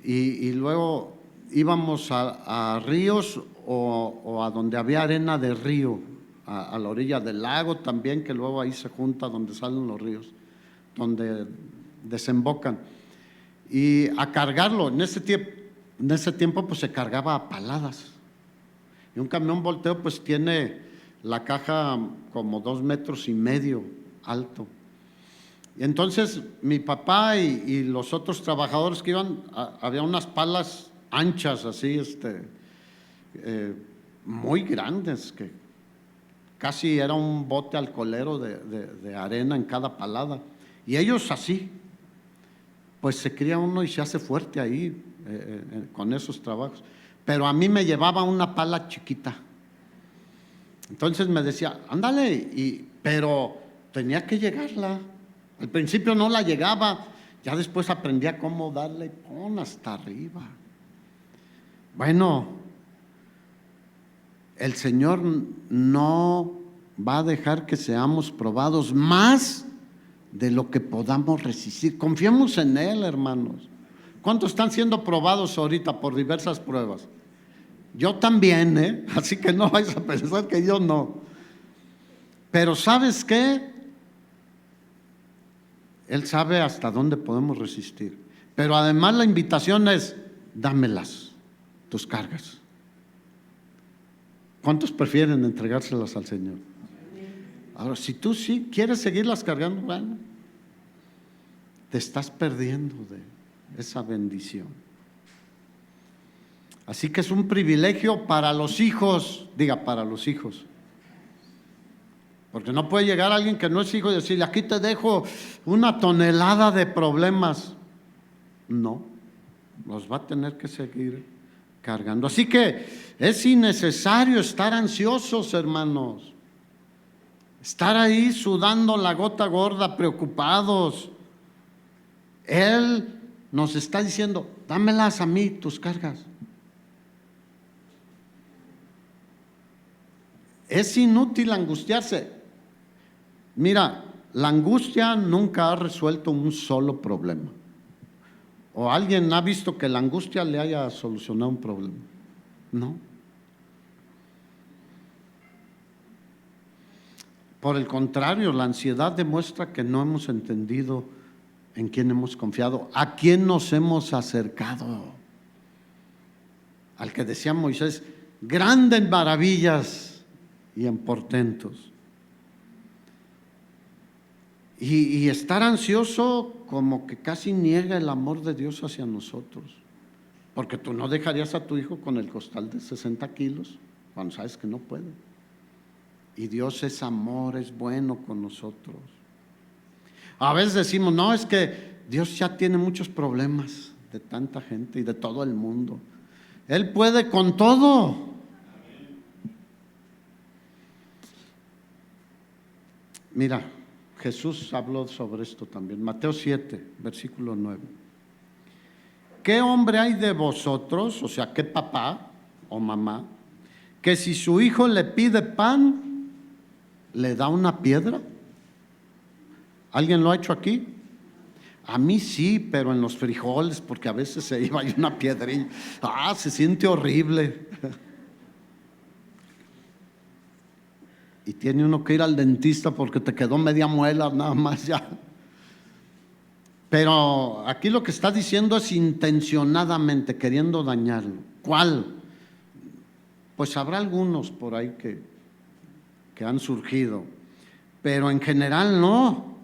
y luego íbamos a ríos o a donde había arena de río, a la orilla del lago también, que luego ahí se junta donde salen los ríos, donde desembocan. Y a cargarlo, en ese tiempo pues se cargaba a paladas. Y un camión volteo pues tiene la caja como 2,5 metros alto. Y entonces mi papá y los otros trabajadores que iban, había unas palas anchas así, muy grandes, que casi era un bote alcoholero de arena en cada palada. Y ellos así, pues se cría uno y se hace fuerte ahí con esos trabajos. Pero a mí me llevaba una pala chiquita. Entonces me decía, ándale, pero tenía que llegarla. Al principio no la llegaba, ya después aprendí a cómo darle, pon hasta arriba. Bueno, el Señor no va a dejar que seamos probados más de lo que podamos resistir. Confiemos en Él, hermanos. ¿Cuántos están siendo probados ahorita por diversas pruebas? Yo también, así que no vais a pensar que yo no. Pero ¿sabes qué? Él sabe hasta dónde podemos resistir. Pero además la invitación es, dámelas, tus cargas. ¿Cuántos prefieren entregárselas al Señor? Ahora, si tú sí quieres seguirlas cargando, bueno, te estás perdiendo de esa bendición. Así que es un privilegio para los hijos, diga, para los hijos. Porque no puede llegar alguien que no es hijo y decirle, aquí te dejo 1 tonelada de problemas. No, los va a tener que seguir cargando. Así que es innecesario estar ansiosos, hermanos. Estar ahí sudando la gota gorda, preocupados. Él nos está diciendo, dámelas a mí, tus cargas. Es inútil angustiarse. Mira, la angustia nunca ha resuelto un solo problema. ¿O alguien ha visto que la angustia le haya solucionado un problema? No. Por el contrario, la ansiedad demuestra que no hemos entendido en quién hemos confiado, a quién nos hemos acercado. Al que decía Moisés, grandes maravillas y en portentos. Y estar ansioso como que casi niega el amor de Dios hacia nosotros. Porque tú no dejarías a tu hijo con el costal de 60 kilos cuando sabes que no puede. Y Dios es amor, es bueno con nosotros. A veces decimos, no, es que Dios ya tiene muchos problemas de tanta gente y de todo el mundo. Él puede con todo. Mira, Jesús habló sobre esto también. Mateo 7, versículo 9. ¿Qué hombre hay de vosotros, o sea, qué papá o mamá, que si su hijo le pide pan, le da una piedra? ¿Alguien lo ha hecho aquí? A mí sí, pero en los frijoles, porque a veces se iba ahí una piedrilla. Se siente horrible. Y tiene uno que ir al dentista porque te quedó media muela nada más ya. Pero aquí lo que está diciendo es intencionadamente queriendo dañarlo. ¿Cuál? Pues habrá algunos por ahí que han surgido, pero en general no.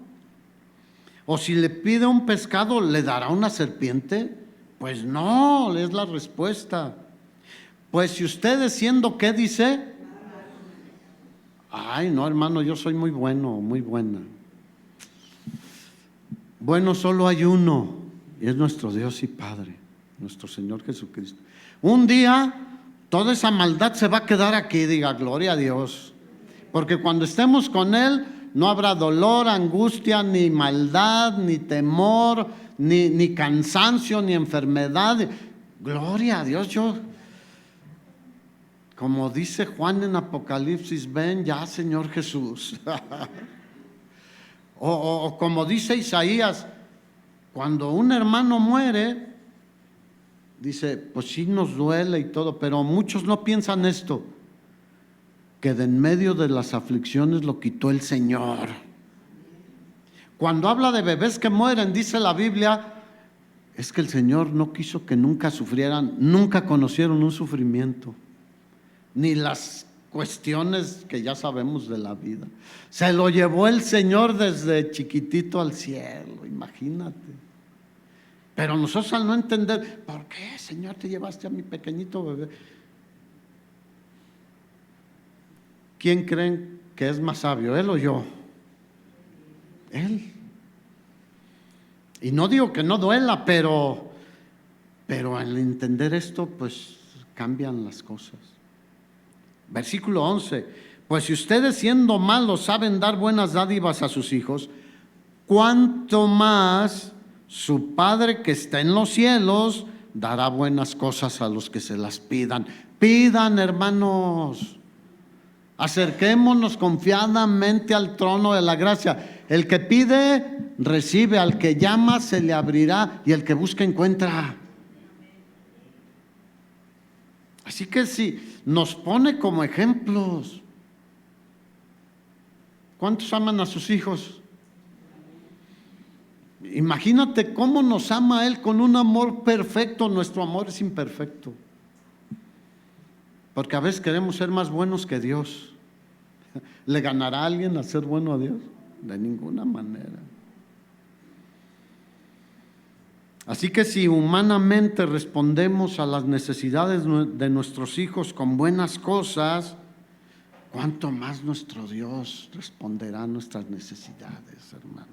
O si le pide un pescado, ¿le dará una serpiente? Pues no, es la respuesta. Pues si ustedes siendo, ¿qué dice? Ay, no, hermano, yo soy muy bueno, muy buena. Bueno, solo hay uno, y es nuestro Dios y Padre, nuestro Señor Jesucristo. Un día, toda esa maldad se va a quedar aquí, diga, gloria a Dios. Porque cuando estemos con Él, no habrá dolor, angustia, ni maldad, ni temor, ni cansancio, ni enfermedad. Gloria a Dios. Como dice Juan en Apocalipsis, ven ya, Señor Jesús. o como dice Isaías, cuando un hermano muere, dice, pues sí nos duele y todo, pero muchos no piensan esto, que de en medio de las aflicciones lo quitó el Señor. Cuando habla de bebés que mueren, dice la Biblia, es que el Señor no quiso que nunca sufrieran, nunca conocieron un sufrimiento, ni las cuestiones que ya sabemos de la vida. Se lo llevó el Señor desde chiquitito al cielo, imagínate. Pero nosotros al no entender, ¿por qué, Señor, te llevaste a mi pequeñito bebé? ¿Quién creen que es más sabio, él o yo? Él. Y no digo que no duela, pero al entender esto, pues cambian las cosas. Versículo 11. Pues si ustedes siendo malos saben dar buenas dádivas a sus hijos, ¿cuánto más su Padre que está en los cielos dará buenas cosas a los que se las pidan? Pidan, hermanos. Acerquémonos confiadamente al trono de la gracia. El que pide, recibe. Al que llama, se le abrirá. Y el que busca, encuentra. Así que si nos pone como ejemplos. ¿Cuántos aman a sus hijos? Imagínate cómo nos ama Él con un amor perfecto. Nuestro amor es imperfecto. Porque a veces queremos ser más buenos que Dios. ¿Le ganará a alguien a ser bueno a Dios? De ninguna manera. Así que si humanamente respondemos a las necesidades de nuestros hijos con buenas cosas, ¿cuánto más nuestro Dios responderá a nuestras necesidades, hermanos?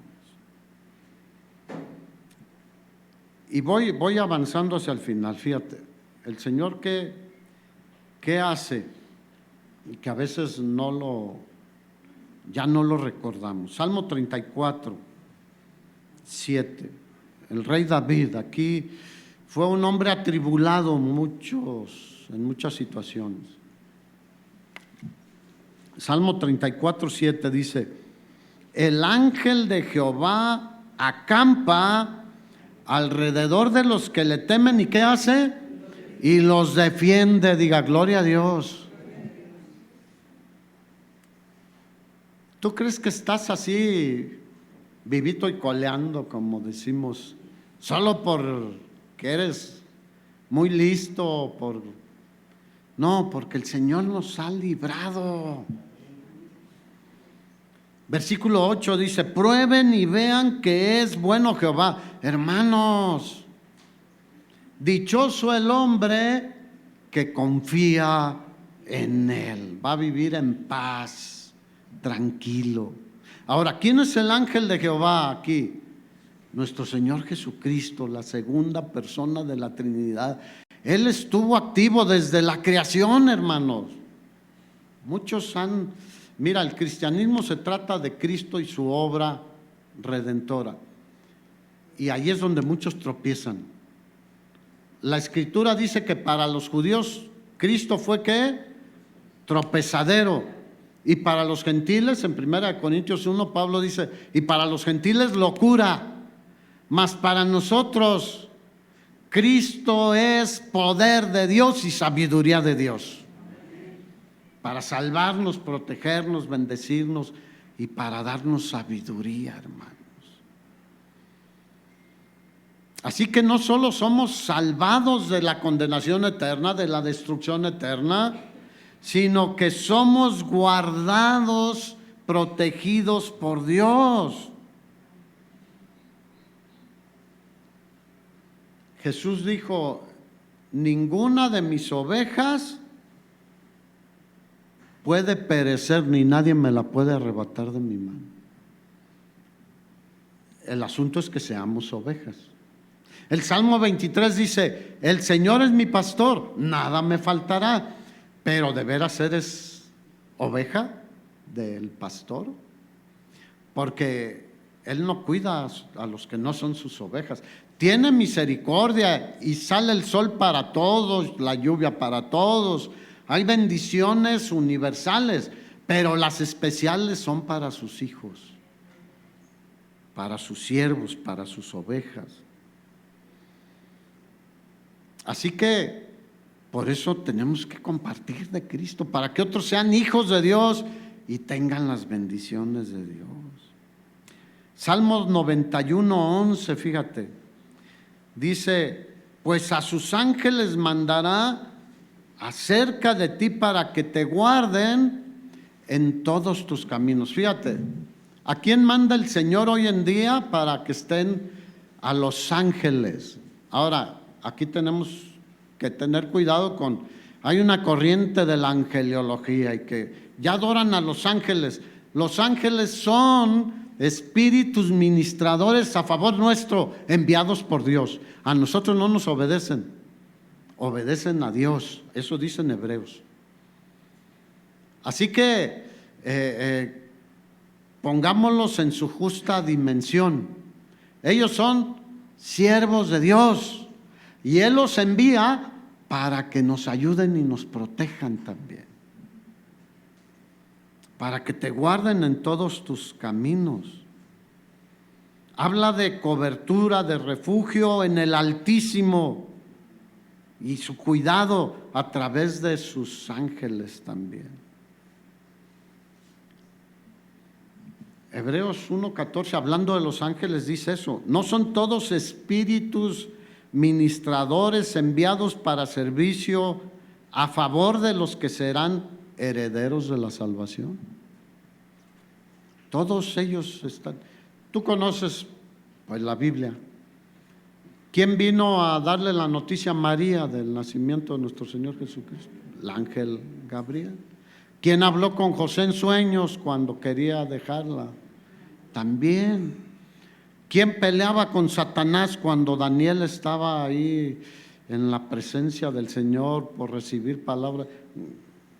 Y voy avanzando hacia el final. Fíjate, el Señor ¿qué hace? Y que a veces ya no lo recordamos. Salmo 34, 7. El rey David aquí fue un hombre atribulado en muchas situaciones. Salmo 34, 7 dice: el ángel de Jehová acampa alrededor de los que le temen, ¿y qué hace? Y los defiende. Diga, gloria a Dios. ¿Tú crees que estás así vivito y coleando, como decimos, solo porque eres muy listo? No, porque el Señor nos ha librado. Versículo 8 dice: prueben y vean que es bueno Jehová. Hermanos, dichoso el hombre que confía en Él. Va a vivir en paz, tranquilo. Ahora, ¿quién es el ángel de Jehová aquí? Nuestro Señor Jesucristo, la segunda persona de la Trinidad. Él estuvo activo desde la creación, hermanos. Muchos han Mira, el cristianismo se trata de Cristo y su obra redentora. Y ahí es donde muchos tropiezan. La Escritura dice que para los judíos Cristo fue ¿qué? Tropezadero. Y para los gentiles, en 1 Corintios 1, Pablo dice, y para los gentiles locura, mas para nosotros Cristo es poder de Dios y sabiduría de Dios. Para salvarnos, protegernos, bendecirnos y para darnos sabiduría, hermanos. Así que no solo somos salvados de la condenación eterna, de la destrucción eterna, sino que somos guardados, protegidos por Dios. Jesús dijo, ninguna de mis ovejas puede perecer, ni nadie me la puede arrebatar de mi mano. El asunto es que seamos ovejas. El Salmo 23 dice, el Señor es mi pastor, nada me faltará. Pero ¿de veras eres oveja del pastor? Porque Él no cuida a los que no son sus ovejas. Tiene misericordia y sale el sol para todos, la lluvia para todos. Hay bendiciones universales, pero las especiales son para sus hijos, para sus siervos, para sus ovejas. Así que por eso tenemos que compartir de Cristo, para que otros sean hijos de Dios y tengan las bendiciones de Dios. Salmos 91:11, fíjate, dice, pues a sus ángeles mandará acerca de ti para que te guarden en todos tus caminos. Fíjate, ¿a quién manda el Señor hoy en día para que estén? A los ángeles. Ahora, aquí tenemos que tener cuidado hay una corriente de la angeliología y que ya adoran a los ángeles. Los ángeles son espíritus ministradores a favor nuestro, enviados por Dios. A nosotros no nos obedecen, obedecen a Dios. Eso dicen Hebreos. Así que pongámoslos en su justa dimensión. Ellos son siervos de Dios y Él los envía para que nos ayuden y nos protejan también, para que te guarden en todos tus caminos. Habla de cobertura, de refugio en el Altísimo y su cuidado a través de sus ángeles también. Hebreos 1:14, hablando de los ángeles, dice eso. ¿No son todos espíritus ministradores enviados para servicio a favor de los que serán herederos de la salvación? Todos ellos están. Tú conoces pues la Biblia. ¿Quién vino a darle la noticia a María del nacimiento de nuestro Señor Jesucristo? El ángel Gabriel. ¿Quién habló con José en sueños cuando quería dejarla? También. ¿Quién peleaba con Satanás cuando Daniel estaba ahí en la presencia del Señor por recibir palabra?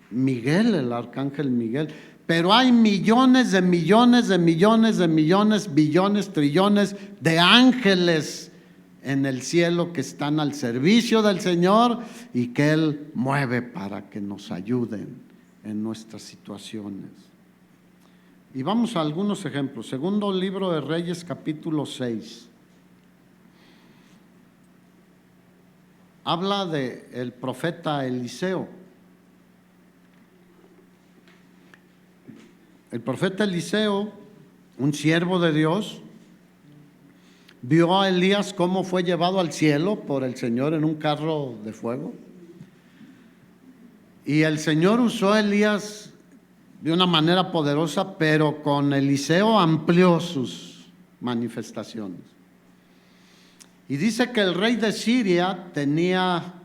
Miguel, el arcángel Miguel. Pero hay millones de millones de millones de millones, billones, trillones de ángeles en el cielo que están al servicio del Señor y que Él mueve para que nos ayuden en nuestras situaciones. Y vamos a algunos ejemplos. Segundo libro de Reyes, capítulo 6. Habla del profeta Eliseo. El profeta Eliseo, un siervo de Dios, vio a Elías cómo fue llevado al cielo por el Señor en un carro de fuego. Y el Señor usó a Elías de una manera poderosa, pero con Eliseo amplió sus manifestaciones. Y dice que el rey de Siria tenía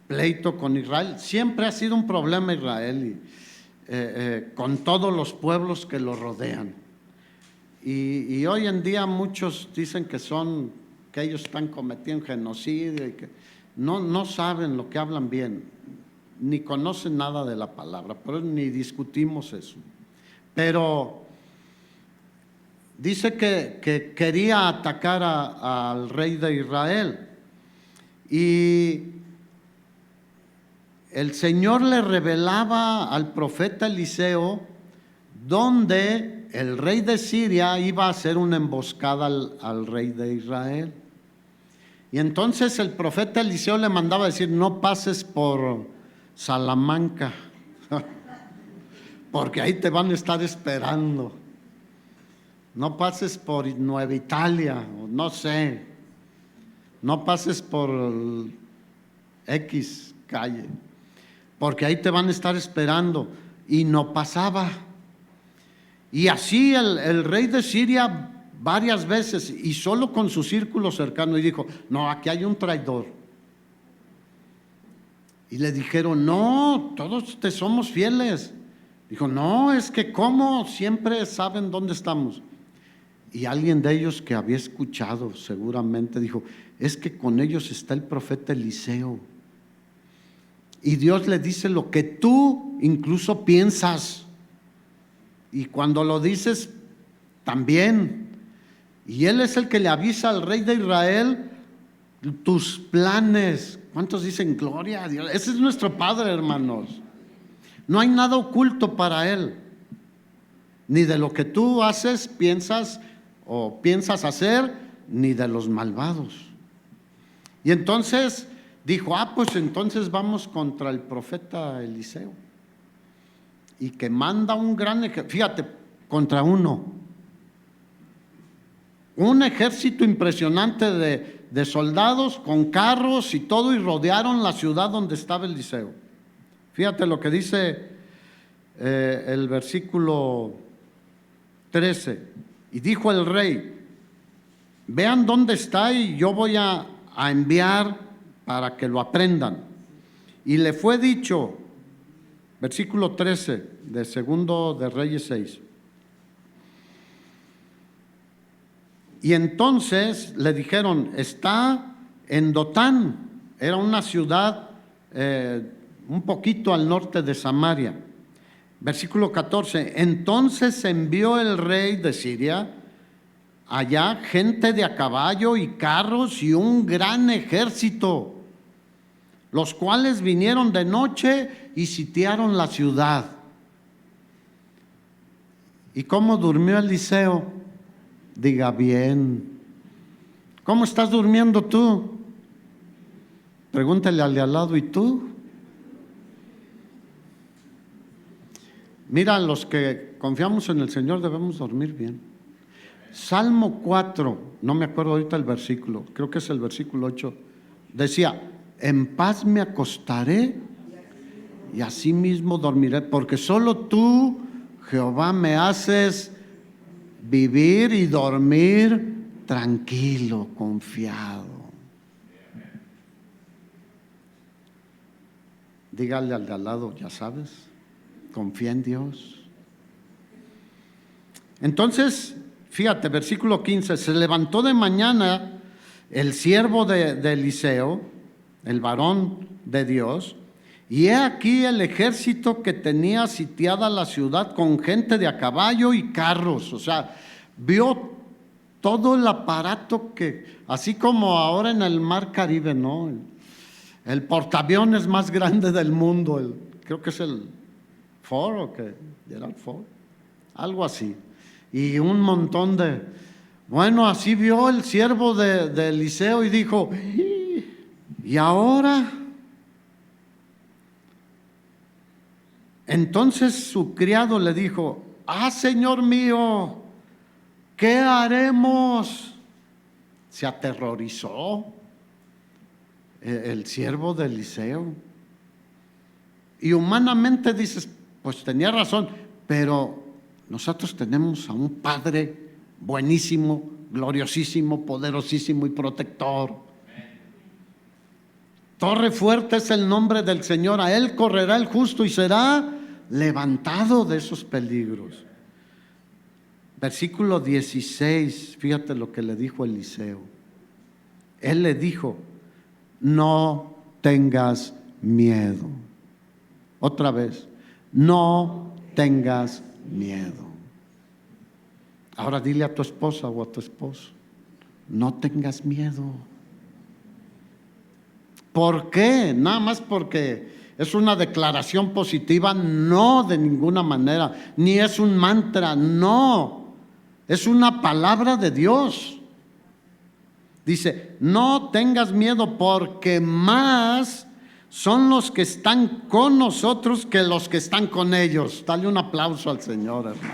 pleito con Israel. Siempre ha sido un problema Israel con todos los pueblos que lo rodean. Y hoy en día muchos dicen que ellos están cometiendo genocidio y que no saben lo que hablan bien, ni conocen nada de la palabra, pero ni discutimos eso. pero dice que quería atacar al rey de Israel. Y el Señor le revelaba al profeta Eliseo donde el rey de Siria iba a hacer una emboscada al rey de Israel. Y entonces el profeta Eliseo le mandaba decir: no pases por Salamanca, porque ahí te van a estar esperando. No pases por Nueva Italia, no sé. No pases por X calle, porque ahí te van a estar esperando. Y no pasaba. Y así el rey de Siria varias veces, y solo con su círculo cercano, y dijo: no, aquí hay un traidor. Y le dijeron: no, todos te somos fieles. Dijo: no, es que ¿cómo? Siempre saben dónde estamos. Y alguien de ellos que había escuchado seguramente dijo: es que con ellos está el profeta Eliseo. Y Dios le dice lo que tú incluso piensas. Y cuando lo dices, también. Y él es el que le avisa al rey de Israel tus planes. ¿Cuántos dicen gloria a Dios? Ese es nuestro Padre, hermanos. No hay nada oculto para él. Ni de lo que tú haces, piensas o piensas hacer, ni de los malvados. Y entonces dijo: pues entonces vamos contra el profeta Eliseo. Y que manda un gran ejército, fíjate, contra un ejército impresionante de soldados con carros y todo, y rodearon la ciudad donde estaba Eliseo. Fíjate lo que dice el versículo 13. Y dijo el rey: vean dónde está, y yo voy a enviar para que lo aprendan. Y le fue dicho, versículo 13 de Segundo de Reyes 6. Y entonces le dijeron: está en Dotán. Era una ciudad un poquito al norte de Samaria. Versículo 14. Entonces envió el rey de Siria allá gente de a caballo y carros y un gran ejército, los cuales vinieron de noche y sitiaron la ciudad. ¿Y cómo durmió Eliseo? Diga bien. ¿Cómo estás durmiendo tú? Pregúntale al de al lado: ¿y tú? Mira, los que confiamos en el Señor debemos dormir bien. Salmo 4, no me acuerdo ahorita el versículo, creo que es el versículo 8, decía: en paz me acostaré y asimismo dormiré, porque solo tú, Jehová, me haces vivir y dormir tranquilo, confiado. Dígale al de al lado: ya sabes, confía en Dios. Entonces, fíjate, versículo 15, se levantó de mañana el siervo de Eliseo, el varón de Dios, y he aquí el ejército que tenía sitiada la ciudad con gente de a caballo y carros. O sea, vio todo el aparato que, así como ahora en el mar Caribe, ¿no? El portaaviones más grande del mundo, creo que es el Ford, ¿o qué? Gerald Ford, algo así. Y un montón bueno, así vio el siervo de Eliseo y dijo: ¿y ahora? Entonces su criado le dijo: señor mío, ¿qué haremos? Se aterrorizó el siervo de Eliseo. Y humanamente dices: pues tenía razón, pero nosotros tenemos a un Padre buenísimo, gloriosísimo, poderosísimo y protector. Torre fuerte es el nombre del Señor, a Él correrá el justo y será levantado de esos peligros. Versículo 16, fíjate lo que le dijo Eliseo. Él le dijo: no tengas miedo. Otra vez: no tengas miedo. Ahora dile a tu esposa o a tu esposo, no tengas miedo. ¿Por qué? Nada más porque es una declaración positiva, no, de ninguna manera, ni es un mantra, no, es una palabra de Dios. Dice, no tengas miedo porque más son los que están con nosotros que los que están con ellos. Dale un aplauso al Señor, hermano.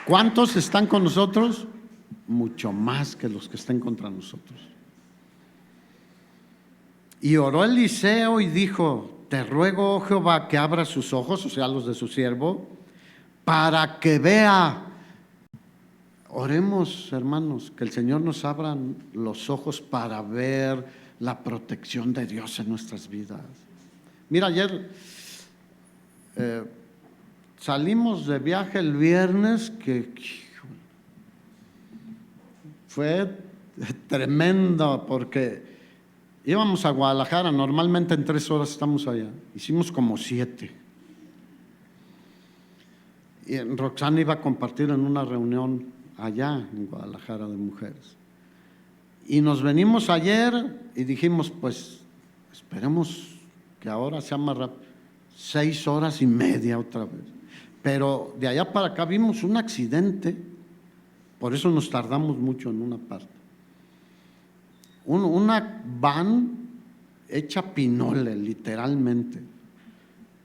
¿Cuántos están con nosotros? Mucho más que los que estén contra nosotros. Y oró Eliseo y dijo, te ruego, oh Jehová, que abra sus ojos, o sea, los de su siervo, para que vea. Oremos, hermanos, que el Señor nos abra los ojos para ver la protección de Dios en nuestras vidas. Mira, ayer salimos de viaje el viernes, que fue tremendo porque íbamos a Guadalajara, normalmente en 3 horas estamos allá, hicimos como 7. Y Roxana iba a compartir en una reunión allá en Guadalajara de mujeres. Y nos venimos ayer y dijimos, pues esperemos que ahora sea más rápido. 6 horas y media otra vez. Pero de allá para acá vimos un accidente, por eso nos tardamos mucho en una parte. Una van hecha pinole, literalmente.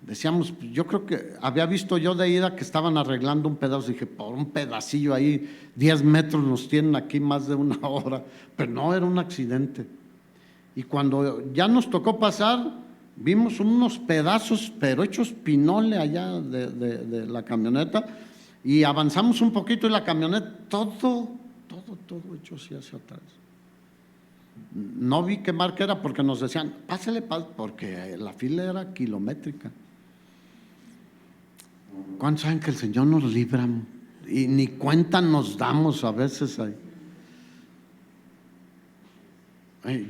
Decíamos, yo creo que había visto yo de ida que estaban arreglando un pedazo. Dije, por un pedacillo ahí, 10 metros nos tienen aquí más de 1 hora. Pero no, era un accidente. Y cuando ya nos tocó pasar, vimos unos pedazos, pero hechos pinole allá de la camioneta. Y avanzamos un poquito y la camioneta, todo hecho así hacia atrás. No vi qué marca era porque nos decían, pásale, porque la fila era kilométrica. ¿Cuántos saben que el Señor nos libra? Y ni cuenta nos damos a veces ahí.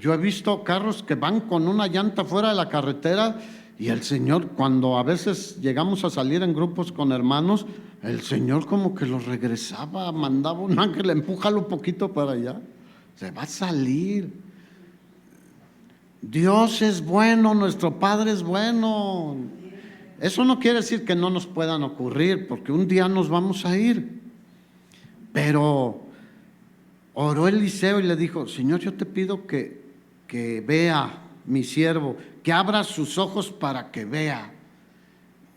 Yo he visto carros que van con una llanta fuera de la carretera y el Señor, cuando a veces llegamos a salir en grupos con hermanos, el Señor como que los regresaba, mandaba un ángel, empújalo un poquito para allá. Se va a salir. Dios es bueno, nuestro Padre es bueno. Eso no quiere decir que no nos puedan ocurrir, porque un día nos vamos a ir. Pero oró Eliseo y le dijo, Señor, yo te pido que vea mi siervo, que abra sus ojos para que vea.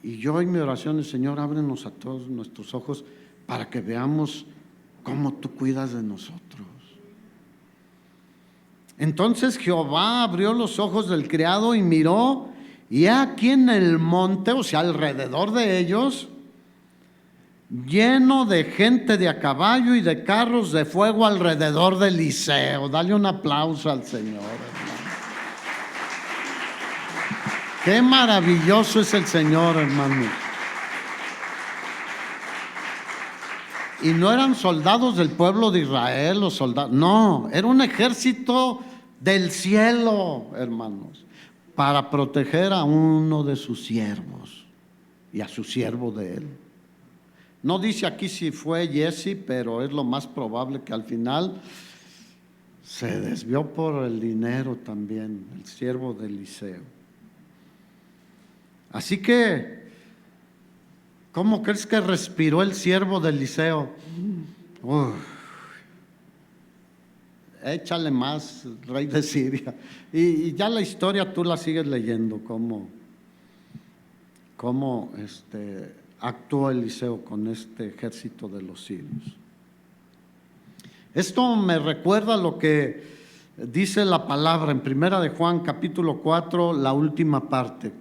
Y yo en mi oración es, Señor, ábrenos a todos nuestros ojos para que veamos cómo tú cuidas de nosotros. Entonces Jehová abrió los ojos del criado y miró, y aquí en el monte, o sea, alrededor de ellos, lleno de gente de a caballo y de carros de fuego alrededor de Eliseo. Dale un aplauso al Señor, hermano. Qué maravilloso es el Señor, hermano. Y no eran soldados del pueblo de Israel, los soldados, no, era un ejército del cielo, hermanos, para proteger a uno de sus siervos y a su siervo de él. No dice aquí si fue Jesse, pero es lo más probable que al final se desvió por el dinero también, el siervo de Eliseo. Así que, ¿cómo crees que respiró el siervo de Eliseo? Échale más, rey de Siria. Y ya la historia tú la sigues leyendo, cómo actuó Eliseo con este ejército de los sirios. Esto me recuerda lo que dice la palabra en Primera de Juan, capítulo 4, la última parte.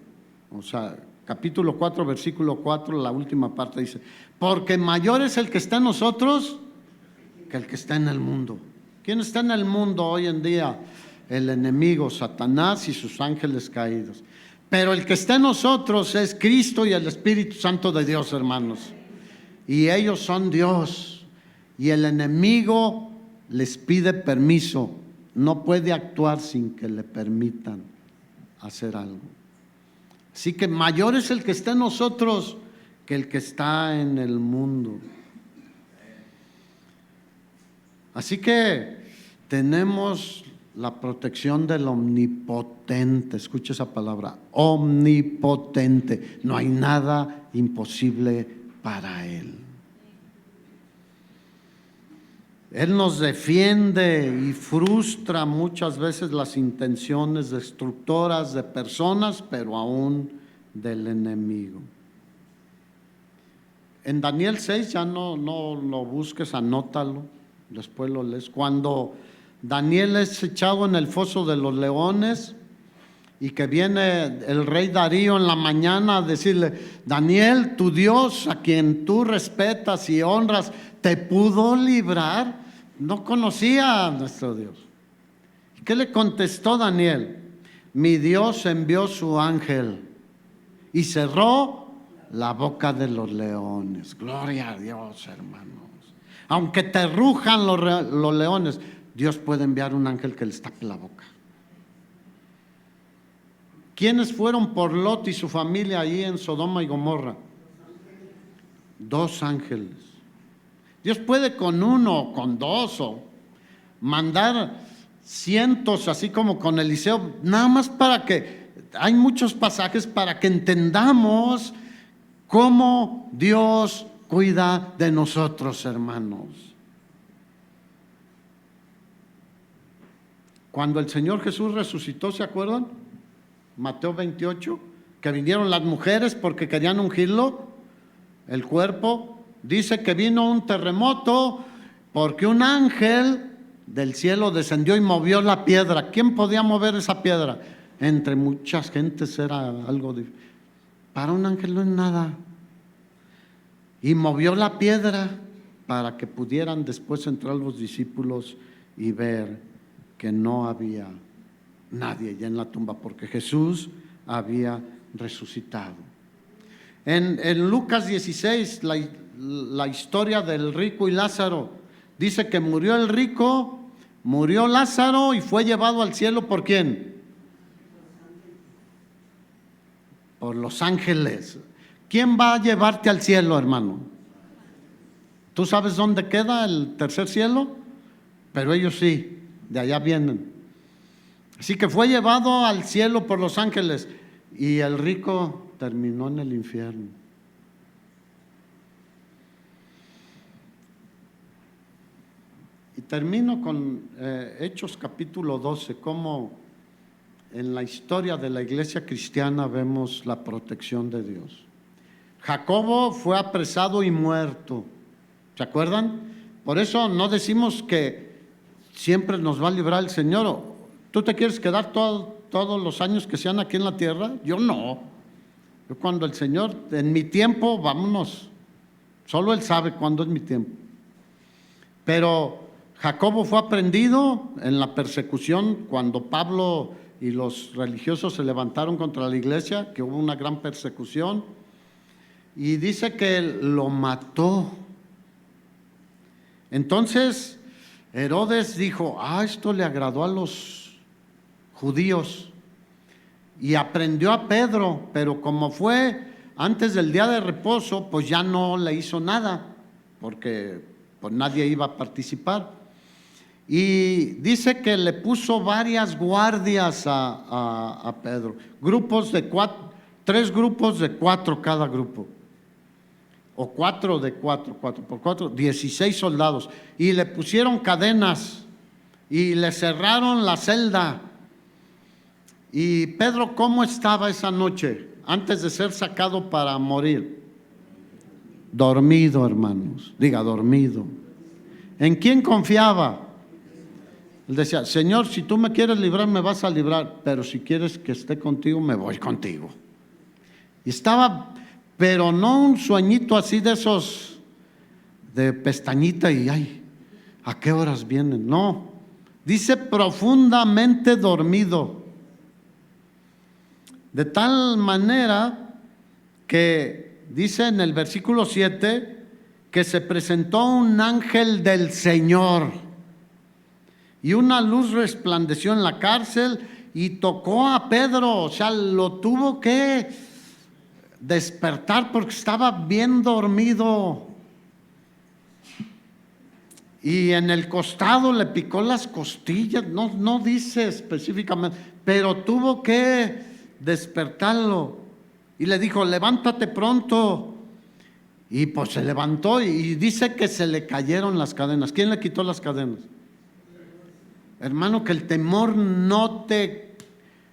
O sea, capítulo 4, versículo 4, la última parte dice, porque mayor es el que está en nosotros que el que está en el mundo. ¿Quién está en el mundo hoy en día? El enemigo, Satanás y sus ángeles caídos. Pero el que está en nosotros es Cristo y el Espíritu Santo de Dios, hermanos. Y ellos son Dios. Y el enemigo les pide permiso no puede actuar sin que le permitan hacer algo. Así que mayor es el que está en nosotros que el que está en el mundo. Así que tenemos la protección del omnipotente. Escucha esa palabra, omnipotente. No hay nada imposible para Él. Él nos defiende y frustra muchas veces las intenciones destructoras de personas, pero aún del enemigo. En Daniel 6, ya no lo busques, anótalo, después lo lees. Cuando Daniel es echado en el foso de los leones y que viene el rey Darío en la mañana a decirle: Daniel, tu Dios, a quien tú respetas y honras, ¿te pudo librar? No conocía a nuestro Dios. ¿Qué le contestó Daniel? Mi Dios envió su ángel y cerró la boca de los leones. Gloria a Dios, hermanos. Aunque te rujan los leones, Dios puede enviar un ángel que les tape la boca. ¿Quiénes fueron por Lot y su familia ahí en Sodoma y Gomorra? 2 ángeles. Dios puede con 1 o con 2 o mandar cientos, así como con Eliseo, nada más para que, hay muchos pasajes para que entendamos cómo Dios cuida de nosotros, hermanos. Cuando el Señor Jesús resucitó, ¿se acuerdan? Mateo 28, que vinieron las mujeres porque querían ungirlo, el cuerpo. Dice que vino un terremoto porque un ángel del cielo descendió y movió la piedra. ¿Quién podía mover esa piedra? Entre muchas gentes era algo difícil. Para un ángel no es nada. Y movió la piedra para que pudieran después entrar los discípulos y ver que no había nadie ya en la tumba, porque Jesús había resucitado. En Lucas 16, la historia del rico y Lázaro, dice que murió el rico, murió Lázaro y fue llevado al cielo. ¿Por quién? Por los ángeles. ¿Quién va a llevarte al cielo, hermano? ¿Tú sabes dónde queda el tercer cielo? Pero ellos sí, de allá vienen. Así que fue llevado al cielo por los ángeles y el rico terminó en el infierno. Y termino con Hechos capítulo 12, cómo en la historia de la iglesia cristiana vemos la protección de Dios. Jacobo fue apresado y muerto, ¿se acuerdan? Por eso no decimos que siempre nos va a librar el Señor. ¿Tú te quieres quedar todos los años que sean aquí en la tierra? Yo no. Yo cuando el Señor, en mi tiempo, vámonos. Solo Él sabe cuándo es mi tiempo. Pero Jacobo fue aprehendido en la persecución cuando Pablo y los religiosos se levantaron contra la iglesia, que hubo una gran persecución. Y dice que lo mató. Entonces Herodes dijo: esto le agradó a los judíos, y aprendió a Pedro, pero como fue antes del día de reposo, pues ya no le hizo nada, porque pues nadie iba a participar. Y dice que le puso varias guardias a Pedro, grupos de 3 grupos de 4 cada grupo, o 4 de 4, 4 por 4, 16 soldados, y le pusieron cadenas y le cerraron la celda. Y Pedro, ¿cómo estaba esa noche antes de ser sacado para morir? Dormido, hermanos. Diga, dormido. ¿En quién confiaba? Él decía: Señor, si tú me quieres librar, me vas a librar, pero si quieres que esté contigo, me voy contigo. Y estaba, pero no un sueñito así de esos de pestañita y ay, ¿a qué horas vienen? No, dice profundamente dormido. De tal manera que dice en el versículo 7 que se presentó un ángel del Señor y una luz resplandeció en la cárcel y tocó a Pedro. O sea, lo tuvo que despertar porque estaba bien dormido. Y en el costado le picó las costillas, no dice específicamente, pero tuvo que despertarlo. Y le dijo, levántate pronto. Y pues se levantó y dice que se le cayeron las cadenas. ¿Quién le quitó las cadenas? Hermano, que el temor no te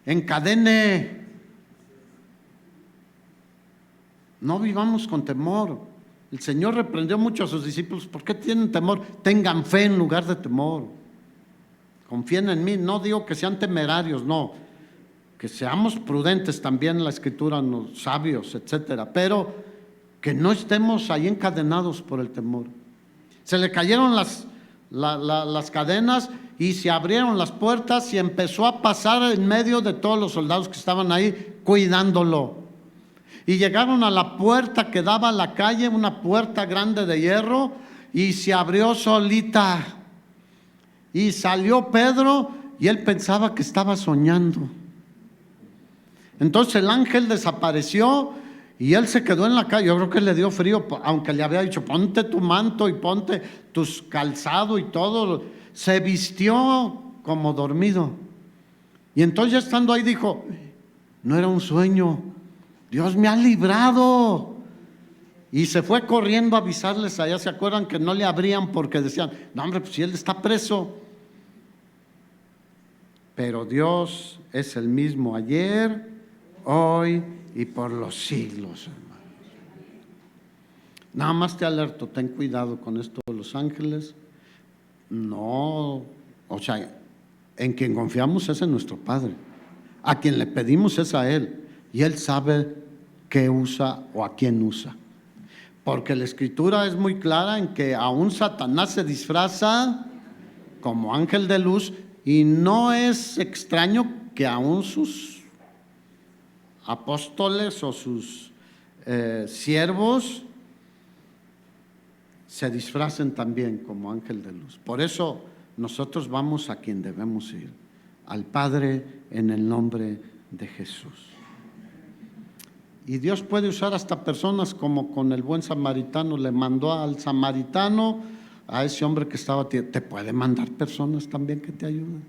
encadene. No vivamos con temor. El Señor reprendió mucho a sus discípulos. ¿Por qué tienen temor? Tengan fe en lugar de temor. Confíen en mí. No digo que sean temerarios, no. Que seamos prudentes también, la Escritura, sabios, etcétera. Pero que no estemos ahí encadenados por el temor. Se le cayeron las cadenas y se abrieron las puertas y empezó a pasar en medio de todos los soldados que estaban ahí cuidándolo. Y llegaron a la puerta que daba a la calle, una puerta grande de hierro, y se abrió solita. Y salió Pedro y él pensaba que estaba soñando. Entonces el ángel desapareció y él se quedó en la calle. Yo creo que le dio frío, aunque le había dicho, ponte tu manto y ponte tus calzados y todo. Se vistió como dormido. Y entonces ya estando ahí dijo, no era un sueño, Dios me ha librado. Y se fue corriendo a avisarles allá. ¿Se acuerdan que no le abrían porque decían, no hombre, pues si él está preso? Pero Dios es el mismo ayer, hoy y por los siglos, hermanos. Nada más te alerto, ten cuidado con esto de los ángeles. No, o sea, en quien confiamos es en nuestro Padre. A quien le pedimos es a Él. Y Él sabe qué usa o a quién usa. Porque la Escritura es muy clara en que aún Satanás se disfraza como ángel de luz, y no es extraño que aún sus apóstoles o sus siervos se disfracen también como ángel de luz. Por eso nosotros vamos a quien debemos ir, al Padre, en el nombre de Jesús. Y Dios puede usar hasta personas, como con el buen samaritano. Le mandó al samaritano, a ese hombre que estaba, te puede mandar personas también que te ayuden.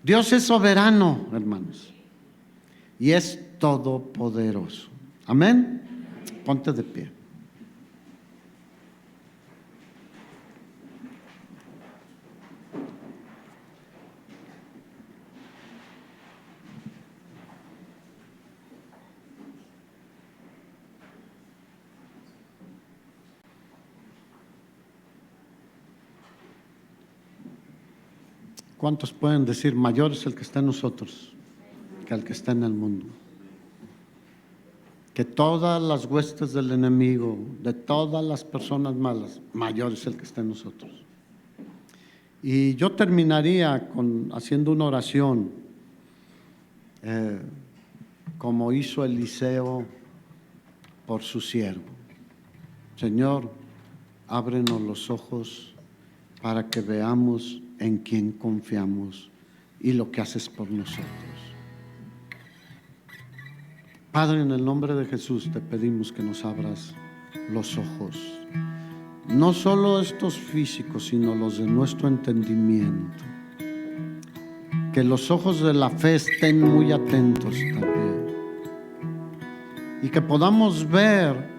Dios es soberano, hermanos, y es todopoderoso. Amén. Ponte de pie. ¿Cuántos pueden decir, mayor es el que está en nosotros que el que está en el mundo? Que todas las huestes del enemigo, de todas las personas malas, mayor es el que está en nosotros. Y yo terminaría haciendo una oración, como hizo Eliseo por su siervo. Señor, ábrenos los ojos para que veamos en quién confiamos y lo que haces por nosotros. Padre, en el nombre de Jesús te pedimos que nos abras los ojos, no solo estos físicos, sino los de nuestro entendimiento. Que los ojos de la fe estén muy atentos también, y que podamos ver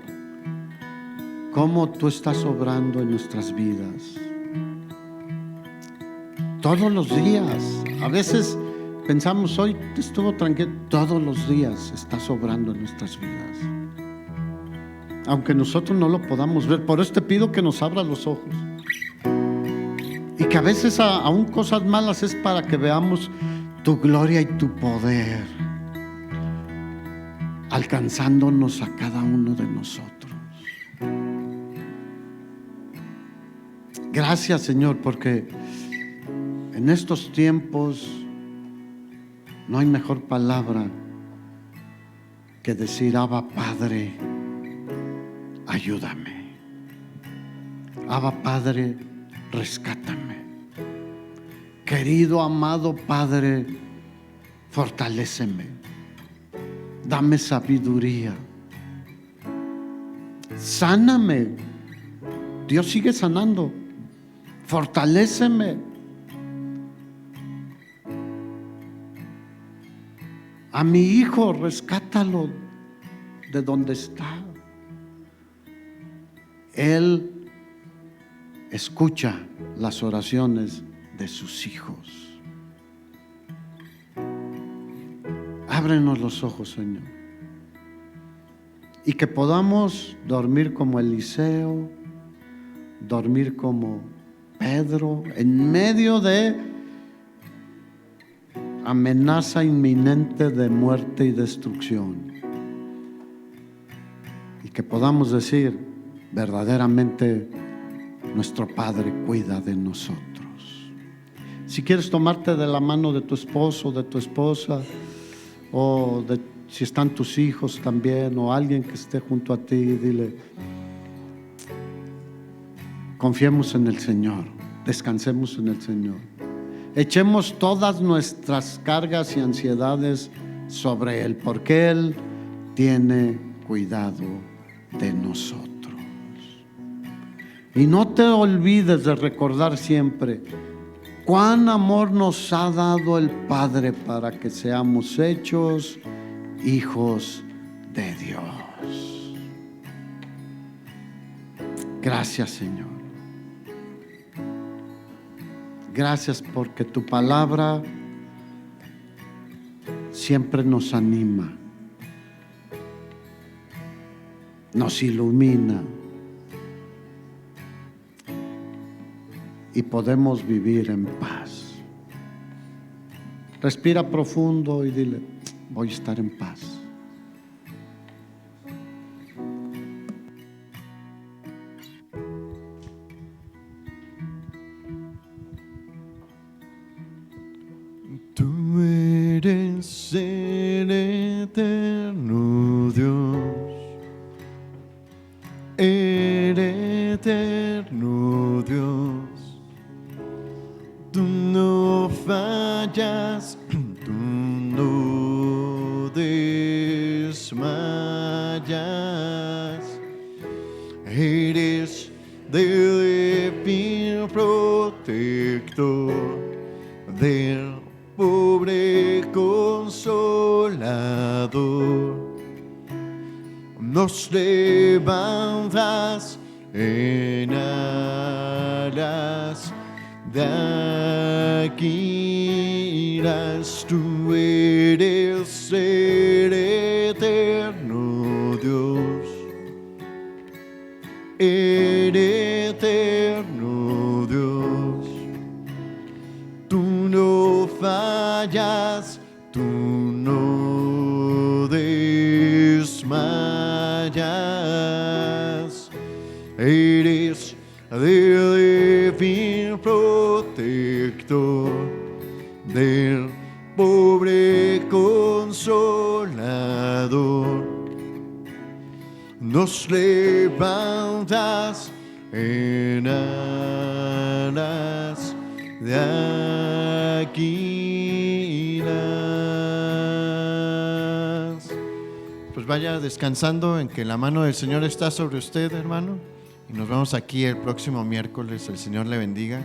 cómo tú estás obrando en nuestras vidas todos los días. A veces pensamos, hoy estuvo tranquilo. Todos los días estás obrando en nuestras vidas, aunque nosotros no lo podamos ver. Por eso te pido que nos abras los ojos, y que a veces aún cosas malas es para que veamos tu gloria y tu poder alcanzándonos a cada uno de nosotros. Gracias, Señor, porque en estos tiempos no hay mejor palabra que decir, Abba Padre, ayúdame. Abba Padre, rescátame. Querido, amado Padre, fortaléceme, dame sabiduría, sáname. Dios sigue sanando. Fortaléceme. A mi hijo, rescátalo de donde está. Él escucha las oraciones de sus hijos. Ábrenos los ojos, Señor, y que podamos dormir como Eliseo, dormir como Pedro, en medio de amenaza inminente de muerte y destrucción, y que podamos decir: verdaderamente nuestro Padre cuida de nosotros. Si quieres tomarte de la mano de tu esposo, de tu esposa, o si están tus hijos también, o alguien que esté junto a ti, dile: confiemos en el Señor, descansemos en el Señor, echemos todas nuestras cargas y ansiedades sobre Él, porque Él tiene cuidado de nosotros. Y no te olvides de recordar siempre cuán amor nos ha dado el Padre para que seamos hechos hijos de Dios. Gracias, Señor. Gracias porque tu palabra siempre nos anima, nos ilumina y podemos vivir en paz. Respira profundo y dile: voy a estar en paz. Tú eres el eterno Dios, el eterno Dios. Tú no fallas, tú no desmayas. Eres del fiel protector, del pobre consolador. Nos levantas en alas de águilas. Tú eres el eterno Dios, el eterno Dios. Tú no fallas, tú no desmayas. Eres del fiel protector, del pobre consolador. Nos levantas en alas de águilas. Pues vaya descansando en que la mano del Señor está sobre usted, hermano. Y nos vemos aquí el próximo miércoles. El Señor le bendiga.